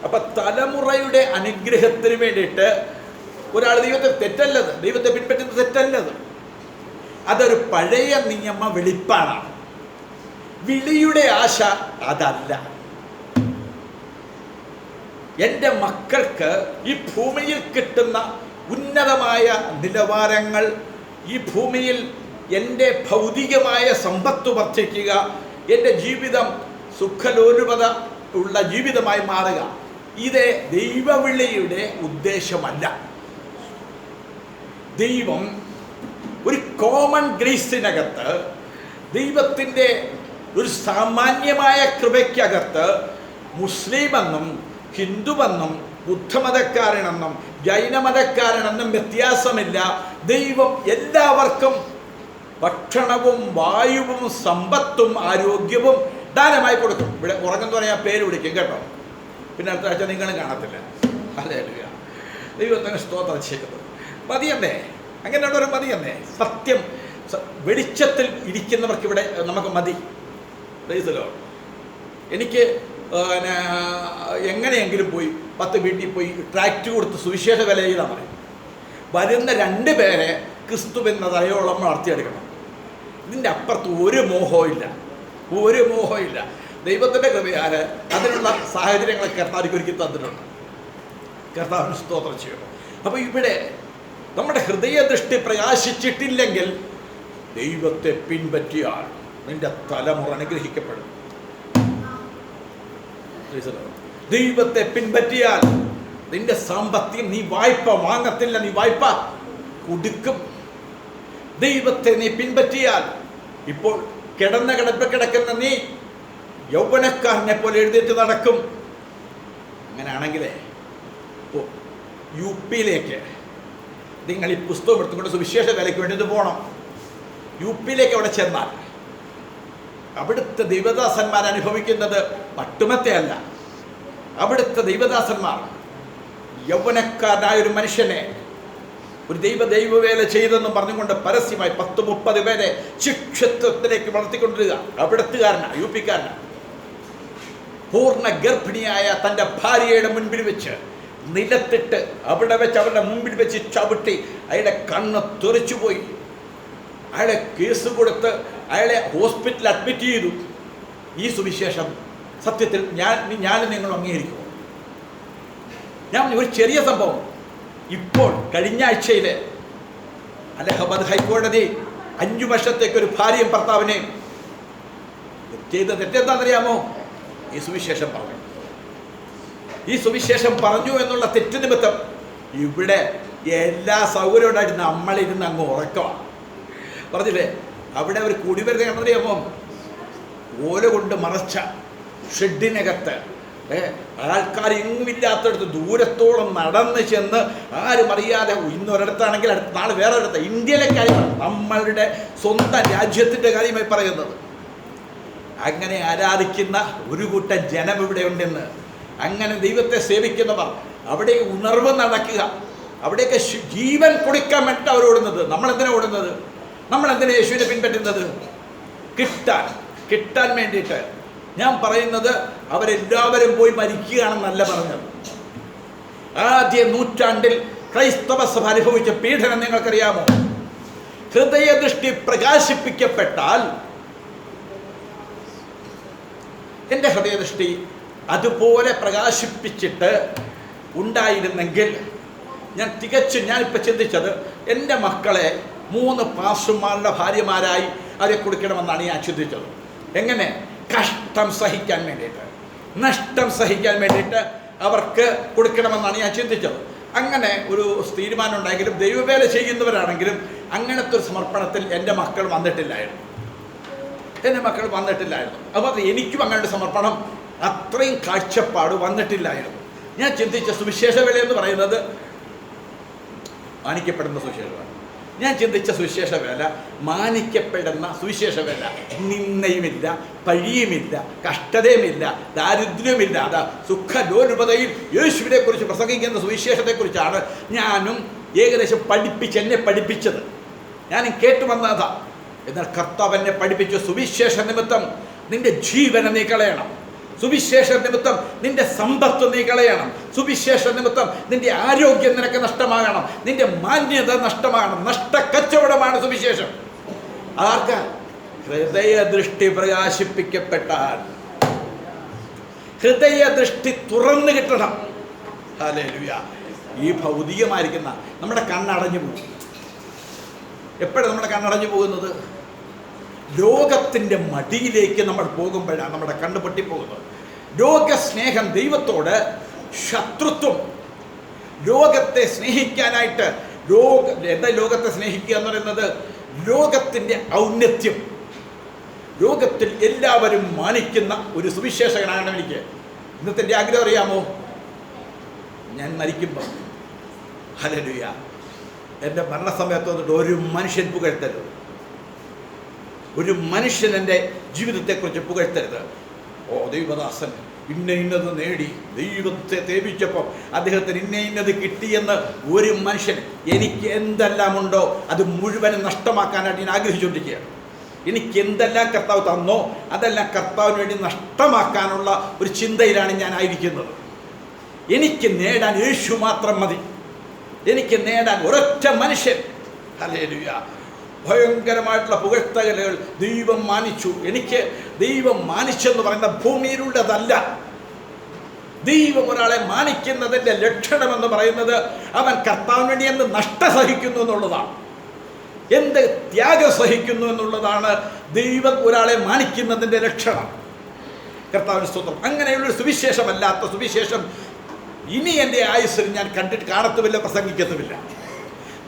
അപ്പം തലമുറയുടെ അനുഗ്രഹത്തിന് വേണ്ടിയിട്ട് ഒരാൾ ദൈവത്തെ തെറ്റല്ലത്, ദൈവത്തെ പിൻപറ്റുന്നത് തെറ്റല്ലത്. അതൊരു പഴയ നിയമ വെളിപ്പാണ്. വിളിയുടെ ആശ അതല്ല. എൻ്റെ മക്കൾക്ക് ഈ ഭൂമിയിൽ കിട്ടുന്ന ഉന്നതമായ നിലവാരങ്ങൾ, ഈ ഭൂമിയിൽ എൻ്റെ ഭൗതികമായ സമ്പത്ത് വർദ്ധിക്കുക, എൻ്റെ ജീവിതം സുഖലോലുപത ഉള്ള ജീവിതമായി മാറുക, ഇത് ദൈവവിളിയുടെ ഉദ്ദേശമല്ല. ദൈവം ഒരു കോമൺ ഗ്രേസിനകത്ത്, ദൈവത്തിൻ്റെ ഒരു സാമാന്യമായ കൃപയ്ക്കകത്ത് മുസ്ലിമെന്നും ഹിന്ദുവെന്നും ബുദ്ധമതക്കാരനെന്നും ജൈനമതക്കാരനെന്നും വ്യത്യാസമില്ല. ദൈവം എല്ലാവർക്കും ഭക്ഷണവും വായുവും സമ്പത്തും ആരോഗ്യവും ദാനമായി കൊടുക്കും. ഇവിടെ ഉറങ്ങുന്ന പറയാൻ പേര് വിളിക്കും കേട്ടോ. പിന്നെ അടുത്ത ആഴ്ച നിങ്ങളും കാണത്തില്ല. ഹല്ലേലൂയ. ദൈവത്തിന് സ്തോത്രം ചെയ്യുന്നത് മതിയല്ലേ? അങ്ങനെയുള്ളവർ മതിയല്ലേ? സത്യം വെളിച്ചത്തിൽ ഇരിക്കുന്നവർക്ക് ഇവിടെ നമുക്ക് മതി. Price the Lord. എനിക്ക് എങ്ങനെയെങ്കിലും പോയി 10 വീട്ടിൽ പോയി ട്രാക്റ്റ് കൊടുത്ത് സുവിശേഷ വില ചെയ്താൽ മതി. വരുന്ന 2 പേരെ ക്രിസ്തുവെന്ന തലയോളം വളർത്തിയെടുക്കണം. ഇതിൻ്റെ അപ്പുറത്ത് ഒരു മോഹവും ഇല്ല. ദൈവത്തിൻ്റെ കൃപയാൽ അതിനുള്ള സാഹചര്യങ്ങൾ കർത്താവിന് ഒരുക്കി തന്നിട്ടുണ്ട്. കർത്താവിന് സ്തോത്രം ചെയ്യണം. അപ്പോൾ ഇവിടെ നമ്മുടെ ഹൃദയദൃഷ്ടി പ്രകാശിച്ചിട്ടില്ലെങ്കിൽ ദൈവത്തെ പിൻപറ്റിയാൽ നിന്റെ തലമുറ അനുഗ്രഹിക്കപ്പെടും. ദൈവത്തെ പിൻപറ്റിയാൽ നിന്റെ സാമ്പത്തികം, നീ വായ്പ വാങ്ങത്തില്ല, നീ വായ്പ കൊടുക്കും. ദൈവത്തെ നീ പിൻപറ്റിയാൽ ഇപ്പോൾ കിടന്ന കിടക്കുന്ന നീ യൗവനക്കാരനെ പോലെ എഴുന്നേറ്റ് നടക്കും. അങ്ങനെയാണെങ്കിലേ UP-യിലേക്ക് നിങ്ങൾ ഈ പുസ്തകം എടുത്തുകൊണ്ട് സുവിശേഷ വേലയ്ക്ക് വേണ്ടി പോകണം. UP-യിലേക്ക് അവിടെ ചെന്നാൽ അവിടുത്തെ ദൈവദാസന്മാർ അനുഭവിക്കുന്നത് പട്ടുമത്തെ അല്ല. അവിടുത്തെ ദൈവദാസന്മാർ യൗവനക്കാരനായൊരു മനുഷ്യനെ ഒരു ദൈവവേല ചെയ്തെന്നും പറഞ്ഞുകൊണ്ട് പരസ്യമായി 10-30 പേരെ ശിക്ഷത്വത്തിലേക്ക് വളർത്തിക്കൊണ്ടിരിക്കുക. അവിടത്തുകാരനാണ്, UP-കാരനാണ്. പൂർണ്ണ ഗർഭിണിയായ തൻ്റെ ഭാര്യയുടെ മുൻപിൽ വെച്ച് നിലത്തിട്ട് അവിടെ വെച്ച് അവരുടെ മുമ്പിൽ വെച്ച് ചവിട്ടി അയാളുടെ കണ്ണ് തെറിച്ചുപോയി. അയാളെ കേസ് കൊടുത്ത് അയാളെ ഹോസ്പിറ്റലിൽ അഡ്മിറ്റ് ചെയ്തു. ഈ സുവിശേഷം സത്യത്തിൽ ഞാൻ നിങ്ങൾ അംഗീകരിക്കുമോ? ഞാൻ ഒരു ചെറിയ സംഭവം, ഇപ്പോൾ കഴിഞ്ഞ ആഴ്ചയിൽ അലഹബാദ് ഹൈക്കോടതി 5 വർഷത്തേക്ക് ഒരു ഭാര്യയും ഭർത്താവിനെയും ചെയ്ത തെറ്റെന്താണെന്നറിയാമോ? ഈ സുവിശേഷം പറഞ്ഞു. ഈ സുവിശേഷം പറഞ്ഞു എന്നുള്ള തെറ്റ് നിമിത്തം ഇവിടെ എല്ലാ സൗകര്യവും ഉണ്ടായിട്ട് നമ്മളിരുന്ന് അങ്ങ് ഉറക്കമാണ്. പറഞ്ഞില്ലേ, അവിടെ അവർ കൂടി വരുന്ന കണ്ടറിയാമോ? ഓല കൊണ്ട് മറച്ച ഷെഡിനകത്ത് ആൾക്കാർ എങ്ങുമില്ലാത്തടത്ത് ദൂരത്തോളം നടന്ന് ചെന്ന് ആരും അറിയാതെ ഇന്നൊരിടത്താണെങ്കിൽ അടുത്ത നാളെ വേറെ ഒരിടത്ത്, ഇന്ത്യയിലെ കാര്യമാണ്, നമ്മളുടെ സ്വന്തം രാജ്യത്തിൻ്റെ കാര്യമായി പറയുന്നത്. അങ്ങനെ ആരാധിക്കുന്ന ഒരു കൂട്ടം ജനം ഇവിടെ ഉണ്ടെന്ന്, അങ്ങനെ ദൈവത്തെ സേവിക്കുന്നവർ അവിടെ ഉണർവ് നടക്കുക, അവിടെയൊക്കെ ജീവൻ കൊടുക്കാൻ വേണ്ടിയിട്ട് അവർ ഓടുന്നത്. നമ്മളെന്തിനാണ് ഓടുന്നത്? നമ്മളെന്തിനാണ് യേശുവിനെ പിൻപറ്റുന്നത്? കിട്ടാൻ വേണ്ടിയിട്ട്. ഞാൻ പറയുന്നത് അവരെല്ലാവരും പോയി മരിക്കുകയാണെന്നല്ല പറഞ്ഞത്. ആദ്യ നൂറ്റാണ്ടിൽ ക്രൈസ്തവ സഭ അനുഭവിച്ച പീഡനം നിങ്ങൾക്കറിയാമോ? ഹൃദയദൃഷ്ടി പ്രകാശിപ്പിക്കപ്പെട്ടാൽ, എൻ്റെ ഹൃദയദൃഷ്ടി അതുപോലെ പ്രകാശിപ്പിച്ചിട്ട് ഉണ്ടായിരുന്നെങ്കിൽ ഞാനിപ്പോൾ ചിന്തിച്ചത്, എൻ്റെ മക്കളെ 3 പാസ്റ്റർമാരുടെ ഭാര്യമാരായി അവരെ കൊടുക്കണമെന്നാണ് ഞാൻ ചിന്തിച്ചത്. എങ്ങനെ? കഷ്ടം സഹിക്കാൻ വേണ്ടിയിട്ട്, നഷ്ടം സഹിക്കാൻ വേണ്ടിയിട്ട് അവർക്ക് കൊടുക്കണമെന്നാണ് ഞാൻ ചിന്തിച്ചത്. അങ്ങനെ ഒരു തീരുമാനം ഉണ്ടായെങ്കിലും ദൈവവേല ചെയ്യുന്നവരാണെങ്കിലും അങ്ങനത്തെ ഒരു സമർപ്പണത്തിൽ എൻ്റെ മക്കൾ വന്നിട്ടില്ലായിരുന്നു. അപ്പോൾ എനിക്കും അങ്ങനത്തെ സമർപ്പണം, അത്രയും കാഴ്ചപ്പാട് വന്നിട്ടില്ലായിരുന്നു. ഞാൻ ചിന്തിച്ച സുവിശേഷ വേല എന്ന് പറയുന്നത് മാനിക്കപ്പെടുന്ന സുവിശേഷമാണ്. ഞാൻ ചിന്തിച്ച സുവിശേഷ വേല മാനിക്കപ്പെടുന്ന സുവിശേഷ വേല. നിന്ദയുമില്ല, പഴിയുമില്ല, കഷ്ടതയുമില്ല, ദാരിദ്ര്യമില്ല. അതാ സുഖലോലുപതയിൽ യേശുവിനെ കുറിച്ച് പ്രസംഗിക്കുന്ന സുവിശേഷത്തെക്കുറിച്ചാണ് ഞാനും ഏകദേശം എന്നെ പഠിപ്പിച്ചത്. ഞാനും കേട്ടു വന്നതാ. എന്നാൽ കർത്താവ് എന്നെ പഠിപ്പിച്ചു, സുവിശേഷ നിമിത്തം നിന്റെ ജീവനെ നീ കളയണം, സുവിശേഷ നിമിത്തം നിന്റെ സമ്പത്ത് നീ കളയണം, സുവിശേഷ നിമിത്തം നിന്റെ ആരോഗ്യം നിനക്ക് നഷ്ടമാകണം, നിന്റെ മാന്യത നഷ്ടമാകണം. നഷ്ടക്കച്ചവടമാണ് സുവിശേഷം. ആർക്ക? ഹൃദയദൃഷ്ടി പ്രകാശിപ്പിക്കപ്പെട്ടാൽ, ഹൃദയദൃഷ്ടി തുറന്നു കിട്ടണം. ഹല്ലേലൂയ. ഈ ഭൗതികമായിരിക്കുന്ന നമ്മുടെ കണ്ണടഞ്ഞു പോകും. എപ്പോഴാണ് നമ്മുടെ കണ്ണടഞ്ഞു പോകുന്നത്? ലോകത്തിൻ്റെ മടിയിലേക്ക് നമ്മൾ പോകുമ്പോഴാണ് നമ്മുടെ കണ്ണ് പൊട്ടിപ്പോകുന്നത്. ലോകസ്നേഹം, ദൈവത്തോട് ശത്രുത്വം, ലോകത്തെ സ്നേഹിക്കാനായിട്ട് ലോകത്തെ സ്നേഹിക്കുക എന്ന് പറയുന്നത് ലോകത്തിൻ്റെ ഔന്നത്യം, ലോകത്തിൽ എല്ലാവരും മാനിക്കുന്ന ഒരു സുവിശേഷകനാകണം എനിക്ക്. ഇന്നത്തെ എൻ്റെ ആഗ്രഹം അറിയാമോ? ഞാൻ മരിക്കുമ്പോൾ, ഹല്ലേലൂയ, എൻ്റെ മരണസമയത്ത് വന്നിട്ട് ഒരു മനുഷ്യൻ പുകഴ്ത്തരുത്, ഒരു മനുഷ്യൻ എൻ്റെ ജീവിതത്തെക്കുറിച്ച് പുകഴ്ത്തരുത്. ദൈവദാസൻ ഇന്നത് നേടി, ദൈവത്തെ തേപിച്ചപ്പോൾ അദ്ദേഹത്തിന് ഇന്നത് കിട്ടിയെന്ന് ഒരു മനുഷ്യൻ, എനിക്ക് എന്തെല്ലാം ഉണ്ടോ അത് മുഴുവനും നഷ്ടമാക്കാനായിട്ട് ഞാൻ ആഗ്രഹിച്ചുകൊണ്ടിരിക്കുകയാണ്. എനിക്ക് എന്തെല്ലാം കർത്താവ് തന്നോ അതെല്ലാം കർത്താവിന് വേണ്ടി നഷ്ടമാക്കാനുള്ള ഒരു ചിന്തയിലാണ് ഞാൻ ആയിരിക്കുന്നത്. എനിക്ക് നേടാൻ യേശു മാത്രം മതി. എനിക്ക് നേടാൻ ഒരൊറ്റ മനുഷ്യൻ. ഹല്ലേലൂയ. ഭയങ്കരമായിട്ടുള്ള പുകഴ്ത്തലുകൾ ദൈവം മാനിച്ചു. എനിക്ക് ദൈവം മാനിച്ചെന്ന് പറയുന്ന ഭൂമിയിലുള്ളതല്ല. ദൈവം ഒരാളെ മാനിക്കുന്നതിൻ്റെ ലക്ഷണമെന്ന് പറയുന്നത് അവൻ കർത്താവിന് വേണ്ടി എന്ത് നഷ്ടം സഹിക്കുന്നു എന്നുള്ളതാണ്, എന്ത് ത്യാഗം സഹിക്കുന്നു എന്നുള്ളതാണ് ദൈവം ഒരാളെ മാനിക്കുന്നതിൻ്റെ ലക്ഷണം. കർത്താവിന് സ്തോത്രം. അങ്ങനെയുള്ളൊരു സുവിശേഷമല്ലാത്ത സുവിശേഷം ഇനി എൻ്റെ ആയുസ്സിൽ ഞാൻ കാണത്തുമില്ല, പ്രസംഗിക്കത്തുമില്ല.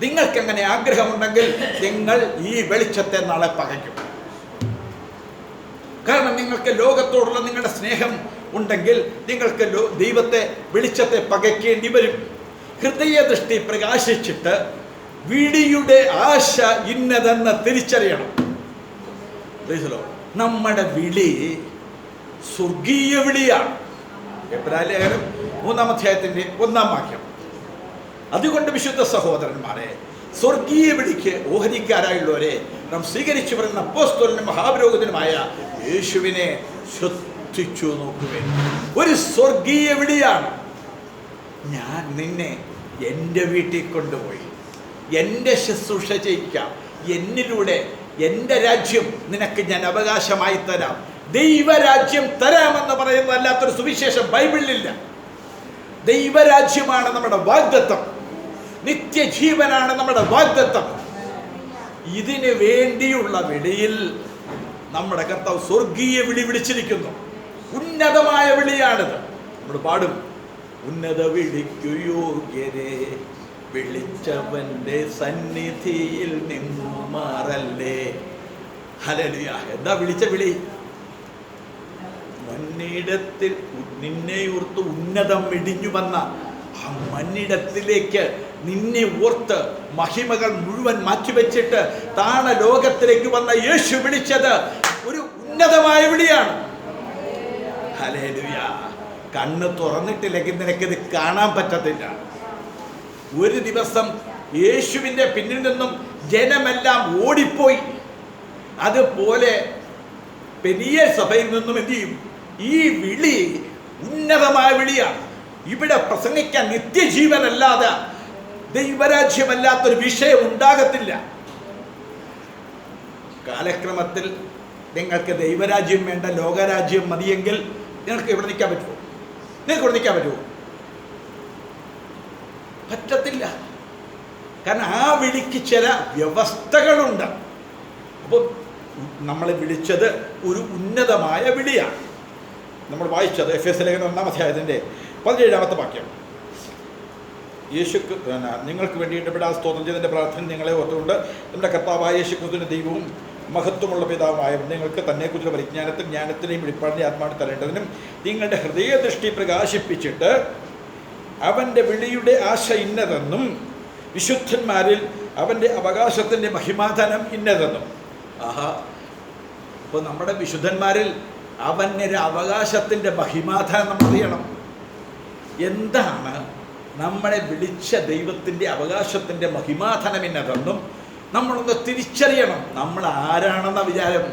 നിങ്ങൾക്കെങ്ങനെ ആഗ്രഹമുണ്ടെങ്കിൽ നിങ്ങൾ ഈ വെളിച്ചത്തെ നാളെ പകയ്ക്കും. കാരണം നിങ്ങൾക്ക് ലോകത്തോടുള്ള നിങ്ങളുടെ സ്നേഹം ഉണ്ടെങ്കിൽ നിങ്ങൾക്ക് ദൈവത്തെ, വെളിച്ചത്തെ പകയ്ക്കേണ്ടി വരും. ഹൃദയദൃഷ്ടി പ്രകാശിച്ചിട്ട് വിളിയുടെ ആശ ഇന്നതെന്ന് തിരിച്ചറിയണം. നമ്മുടെ വിളി സ്വർഗീയ വിളിയാണ്. എബ്രായലേഖനം 3-ാം അധ്യായത്തിൻ്റെ 1-ാം വാക്യം. അതുകൊണ്ട് വിശുദ്ധ സഹോദരന്മാരെ, സ്വർഗീയ വിളിക്ക് ഓഹരിക്കാരായുള്ളവരെ നാം സ്വീകരിച്ചു പറയുന്ന അപ്പോസ്തലനും മഹാപുരോഹിതനുമായ യേശുവിനെ ശ്രദ്ധിച്ചു നോക്കുവേ. ഒരു സ്വർഗീയ വിളിയാണ്. ഞാൻ നിന്നെ എൻ്റെ വീട്ടിൽ കൊണ്ടുപോയി എൻ്റെ ശുശ്രൂഷ ചെയ്യിക്കാം, എന്നിലൂടെ എൻ്റെ രാജ്യം നിനക്ക് ഞാൻ അവകാശമായി തരാം. ദൈവരാജ്യം തരാമെന്ന് പറയുന്നതല്ലാത്തൊരു സുവിശേഷം ബൈബിളിലില്ല. ദൈവരാജ്യമാണ് നമ്മുടെ വാഗ്ദത്തം, നിത്യജീവനാണ് നമ്മുടെ വാഗ്ദത്തം. ഇതിനു വേണ്ടിയുള്ള വിളിയിൽ നമ്മുടെ കർത്താവ് സ്വർഗീയ വിളി വിളിച്ചിരിക്കുന്നു. ഉന്നതമായ വിളിയാണിത്. നമ്മൾ പാടും, ഉന്നത വിളിക്കു യോഗ്യരെ വിളിച്ചവന്റെ സന്നിധിയിൽ നിന്നു മാറല്ലേ. ഹല്ലേലൂയ. എന്താ വിളിച്ച വിളി? മണ്ണിടത്തിൽ നിന്നെ ഓർത്ത് ഉന്നതം ഇടിഞ്ഞു വന്ന ആ മണ്ണിടത്തിലേക്ക് നിന്നെ ഓർത്ത് മഹിമകൾ മുഴുവൻ മാറ്റിവെച്ചിട്ട് താണ ലോകത്തിലേക്ക് വന്ന യേശു വിളിച്ചത് ഒരു ഉന്നതമായ വിളിയാണ്. ഹല്ലേലൂയ. കണ്ണ് തുറന്നിട്ടില്ലെങ്കിൽ നിനക്കിത് കാണാൻ പറ്റത്തില്ല. ഒരു ദിവസം യേശുവിൻ്റെ പിന്നിൽ നിന്നും ജനമെല്ലാം ഓടിപ്പോയി. അതുപോലെ പെരിയ സഭയിൽ നിന്നും എന്ത് ചെയ്യും? ഈ വിളി ഉന്നതമായ വിളിയാണ്. ഇവിടെ പ്രസംഗിക്കാൻ നിത്യജീവനല്ലാതെ ദൈവരാജ്യമല്ലാത്തൊരു വിഷയം ഉണ്ടാകത്തില്ല. കാലക്രമത്തിൽ നിങ്ങൾക്ക് ദൈവരാജ്യം വേണ്ട, ലോകരാജ്യം മതിയെങ്കിൽ നിങ്ങൾക്ക് ഇവിടെ നിൽക്കാൻ പറ്റുമോ? നിങ്ങൾക്ക് ഇവിടെ നിൽക്കാൻ പറ്റുമോ? പറ്റത്തില്ല. കാരണം ആ വിളിക്ക് ചില വ്യവസ്ഥകളുണ്ട്. അപ്പോൾ നമ്മളെ വിളിച്ചത് ഒരു ഉന്നതമായ വിളിയാണ്. നമ്മൾ വായിച്ചത് എഫേസ്യ ലേഖനം 1-ാം അധ്യായത്തിൻ്റെ 17-ാമത്തെ വാക്യം. യേശുക്ക് നിങ്ങൾക്ക് വേണ്ടിയിട്ട് ഇവിടെ ആ സ്തോത്രം ചെയ്തതിൻ്റെ പ്രാർത്ഥന നിങ്ങളെ ഓർത്തുകൊണ്ട് നമ്മുടെ കർത്താവായ യേശു ക്രിസ്തുവിൻ്റെ ദൈവവും മഹത്വമുള്ള പിതാവായ നിങ്ങൾക്ക് തന്നെക്കുറിച്ചുള്ള പരിജ്ഞാനത്തിൽ ജ്ഞാനത്തിനെയും വെളിപ്പാടിനെ ആത്മാവിനെ തരേണ്ടതിനും നിങ്ങളുടെ ഹൃദയദൃഷ്ടി പ്രകാശിപ്പിച്ചിട്ട് അവൻ്റെ വിളിയുടെ ആശ ഇന്നതെന്നും വിശുദ്ധന്മാരിൽ അവൻ്റെ അവകാശത്തിൻ്റെ മഹിമാധനം ഇന്നതെന്നും. ആഹാ. അപ്പോൾ നമ്മുടെ വിശുദ്ധന്മാരിൽ അവൻ്റെ അവകാശത്തിൻ്റെ മഹിമാധനം നമ്മൾ അറിയണം. എന്താണ് നമ്മളെ വിളിച്ച ദൈവത്തിൻ്റെ അവകാശത്തിൻ്റെ മഹിമാധനം ഇന്നതെന്നും നമ്മളൊന്ന് തിരിച്ചറിയണം. നമ്മൾ ആരാണെന്ന വിചാരം.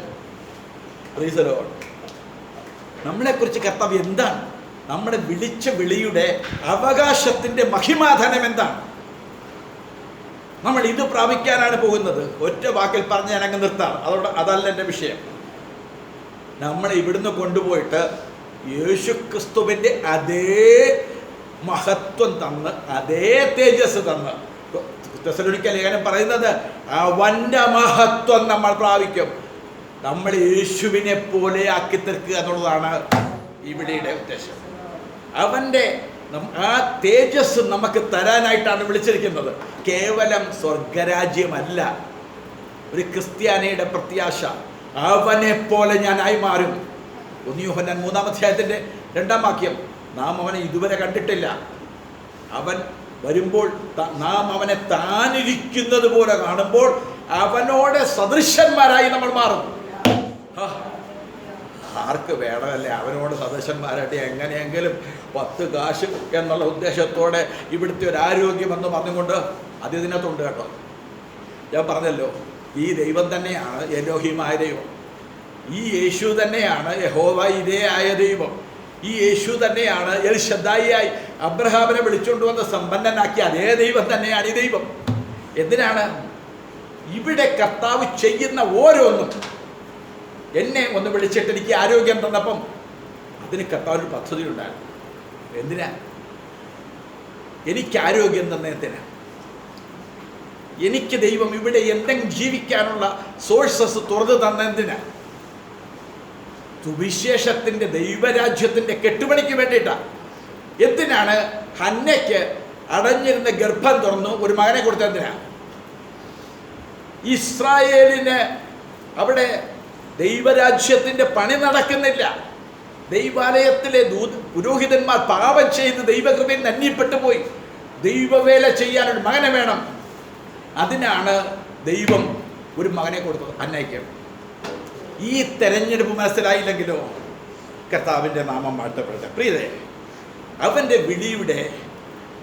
നമ്മളെക്കുറിച്ച് കർത്താവ് എന്താണ്? നമ്മളെ വിളിച്ച വിളിയുടെ അവകാശത്തിൻ്റെ മഹിമാധനം എന്താണ്? നമ്മൾ ഇത് പ്രാപിക്കാനാണ് പോകുന്നത്. ഒറ്റ വാക്കിൽ പറഞ്ഞ് ഞാൻ അങ്ങ് നിർത്താം. അതല്ല എൻ്റെ വിഷയം. നമ്മളെ ഇവിടുന്ന് കൊണ്ടുപോയിട്ട് യേശുക്രിസ്തുവിൻ്റെ അതേ മഹത്വം തന്ന്, അതേ തേജസ് തന്ന്, തെസ്സലോനിക്ക ലേഖനം പറയുന്നത് അവൻ്റെ മഹത്വം നമ്മൾ പ്രാപിക്കും. നമ്മൾ യേശുവിനെ പോലെ ആക്കി തീർക്കുക എന്നുള്ളതാണ് ഇവിടെയുടെ ഉദ്ദേശം. അവൻ്റെ ആ തേജസ് നമുക്ക് തരാനായിട്ടാണ് വിളിച്ചിരിക്കുന്നത്. കേവലം സ്വർഗരാജ്യമല്ല ഒരു ക്രിസ്ത്യാനിയുടെ പ്രത്യാശ. അവനെ പോലെ ഞാനായി മാറും. 1 യോഹന്നാൻ 3-ാം അധ്യായത്തിൻ്റെ 2-ാം വാക്യം. നാം അവനെ ഇതുവരെ കണ്ടിട്ടില്ല. അവൻ വരുമ്പോൾ നാം അവനെ താനിരിക്കുന്നത് പോലെ കാണുമ്പോൾ അവനോട് സദൃശന്മാരായി നമ്മൾ മാറും. ആർക്ക് വേണമല്ലേ അവനോട് സദൃശന്മാരായിട്ട്? എങ്ങനെയെങ്കിലും 10 കാശ് എന്നുള്ള ഉദ്ദേശത്തോടെ ഇവിടുത്തെ ഒരു ആരോഗ്യം എന്ന് പറഞ്ഞുകൊണ്ട് അത് ഇതിനകത്തുണ്ട് കേട്ടോ. ഞാൻ പറഞ്ഞല്ലോ, ഈ ദൈവം തന്നെയാണ് എലോഹിമായ ദൈവം. ഈ യേശു തന്നെയാണ് യഹോവ ഇരേ ആയ ദൈവം. ഈ യേശു തന്നെയാണ് എൽ ശദ്ദായിയായി അബ്രഹാമിനെ വിളിച്ചുകൊണ്ട് വന്ന് സമ്പന്നനാക്കിയ അതേ ദൈവം തന്നെയാണ് ഈ ദൈവം. എന്തിനാണ് ഇവിടെ കർത്താവ് ചെയ്യുന്ന ഓരോന്നും? എന്നെ ഒന്ന് വിളിച്ചിട്ട് എനിക്ക് ആരോഗ്യം തന്നപ്പം അതിന് കർത്താവ് ഒരു പദ്ധതി ഉണ്ടായിരുന്നു. എന്തിനാ എനിക്ക് ആരോഗ്യം തന്നതിനാ? എനിക്ക് ദൈവം ഇവിടെ എന്തെങ്കിലും ജീവിക്കാനുള്ള സോഴ്സസ് തുറന്നു തന്നെന്തിനാ? സുവിശേഷത്തിൻ്റെ ദൈവരാജ്യത്തിൻ്റെ കെട്ടുപണിക്ക് വേണ്ടിയിട്ടാണ്. എന്തിനാണ് ഹന്നയ്ക്ക് അടഞ്ഞിരുന്ന ഗർഭം തുറന്നു ഒരു മകനെ കൊടുത്തെന്തിനാ? ഇസ്രായേലിന് അവിടെ ദൈവരാജ്യത്തിൻ്റെ പണി നടക്കുന്നില്ല. ദൈവാലയത്തിലെ പുരോഹിതന്മാർ പാപം ചെയ്ത് ദൈവകൃപയിൽ നന്ദിപ്പെട്ടു പോയി. ദൈവവേല ചെയ്യാനൊരു മകനെ വേണം. അതിനാണ് ദൈവം ഒരു മകനെ കൊടുത്തത് ഹന്നയ്ക്ക്. ഈ തെരഞ്ഞെടുപ്പ് മനസ്സിലായില്ലെങ്കിലോ കർത്താവിൻ്റെ നാമം വാഴ്ത്തപ്പെടട്ടെ. പ്രിയരേ, അവൻ്റെ വിളിയുടെ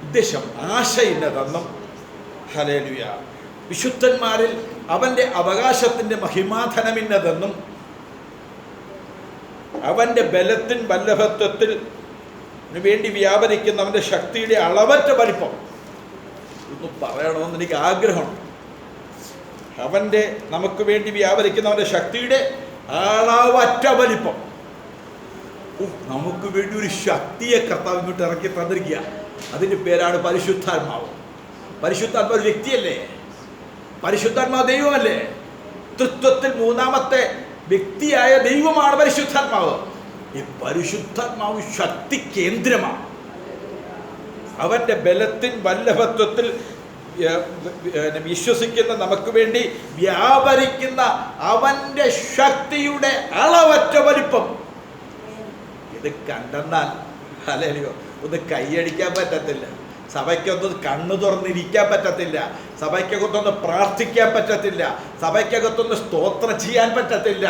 ഉദ്ദേശം ആശയില്ലതെന്നും ഹല്ലേലൂയ വിശുദ്ധന്മാരിൽ അവൻ്റെ അവകാശത്തിൻ്റെ മഹിമാധനമിന്നതെന്നും അവൻ്റെ ബലത്തിൻ വല്ലഭത്വത്തിൽ വേണ്ടി വ്യാപരിക്കുന്ന അവൻ്റെ ശക്തിയുടെ അളവറ്റ വലിപ്പം ഒന്ന് പറയണമെന്ന് എനിക്ക് ആഗ്രഹമുണ്ട്. അവൻ്റെ നമുക്ക് വേണ്ടി വ്യാപരിക്കുന്ന അവൻ്റെ ശക്തിയുടെ അളവറ്റ വലിപ്പം. നമുക്ക് വേണ്ടി ഒരു ശക്തിയെ കർത്താവ് ഇങ്ങോട്ട് ഇറക്കി തന്നിരിക്കുക. അതിൻ്റെ പേരാണ് പരിശുദ്ധാത്മാവ്. പരിശുദ്ധാത്മാവ് ഒരു വ്യക്തിയല്ലേ? പരിശുദ്ധാത്മാവ് ദൈവമല്ലേ? തൃത്വത്തിൽ മൂന്നാമത്തെ വ്യക്തിയായ ദൈവമാണ് പരിശുദ്ധാത്മാവ്. ഈ പരിശുദ്ധാത്മാവ് ശക്തി കേന്ദ്രമാണ്. അവൻ്റെ ബലത്തിൻ വല്ലഭത്വത്തിൽ വിശ്വസിക്കുന്ന നമുക്ക് വേണ്ടി വ്യാപരിക്കുന്ന അവൻ്റെ ശക്തിയുടെ അളവറ്റ വലിപ്പം. ഇത് കണ്ടെന്നാൽ ഹല്ലേലൂയ ഒന്ന് കൈയടിക്കാൻ പറ്റത്തില്ല. സഭയ്ക്കൊന്ന് കണ്ണു തുറന്നിരിക്കാൻ പറ്റത്തില്ല. സഭയ്ക്കകത്തൊന്ന് പ്രാർത്ഥിക്കാൻ പറ്റത്തില്ല. സഭയ്ക്കകത്തൊന്ന് സ്തോത്രം ചെയ്യാൻ പറ്റത്തില്ല.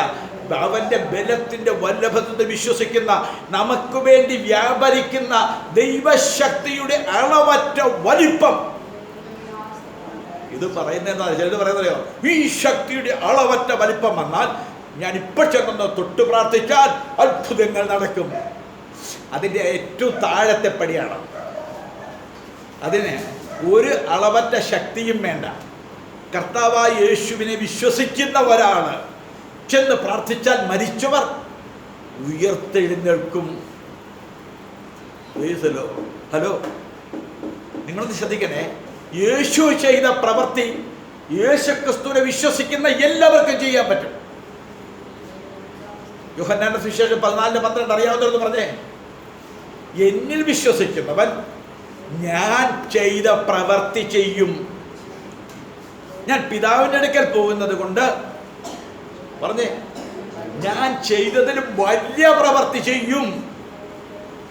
അവൻ്റെ ബലത്തിൻ്റെ വല്ലഭത്വത്തിൽ വിശ്വസിക്കുന്ന നമുക്ക് വേണ്ടി വ്യാപരിക്കുന്ന ദൈവശക്തിയുടെ അളവറ്റ വലിപ്പം. ഇത് പറയുന്നതെന്താ? ചിലത് പറയുന്നറിയോ? ഈ ശക്തിയുടെ അളവറ്റ വലിപ്പം വന്നാൽ ഞാൻ ഇപ്പോൾ ചെന്നൊന്ന് തൊട്ട് പ്രാർത്ഥിച്ചാൽ അത്ഭുതങ്ങൾ നടക്കും. അതിൻ്റെ ഏറ്റവും താഴത്തെ പടിയാണ്. അതിന് ഒരു അളവറ്റ ശക്തിയും വേണ്ട. കർത്താവായ യേശുവിനെ വിശ്വസിക്കുന്ന ഒരാൾ ചെന്ന് പ്രാർത്ഥിച്ചാൽ മരിച്ചവർ ഉയർത്തെഴുന്നേൽക്കും. ഹലോ, നിങ്ങളൊന്ന് ശ്രദ്ധിക്കണേ. യേശു ചെയ്ത പ്രവൃത്തി യേശുക്രിസ്തുവിനെ വിശ്വസിക്കുന്ന എല്ലാവർക്കും ചെയ്യാൻ പറ്റും. യോഹന്നാന്റെ സുവിശേഷം 14:12 അറിയാവുന്നവരെന്ന് പറഞ്ഞേ, എന്നിൽ വിശ്വസിക്കുന്നവൻ ഞാൻ ചെയ്ത പ്രവൃത്തി ചെയ്യും. ഞാൻ പിതാവിൻ്റെ അടുക്കൽ പോകുന്നത് കൊണ്ട് പറഞ്ഞേ, ഞാൻ ചെയ്തതിലും വലിയ പ്രവൃത്തി ചെയ്യും.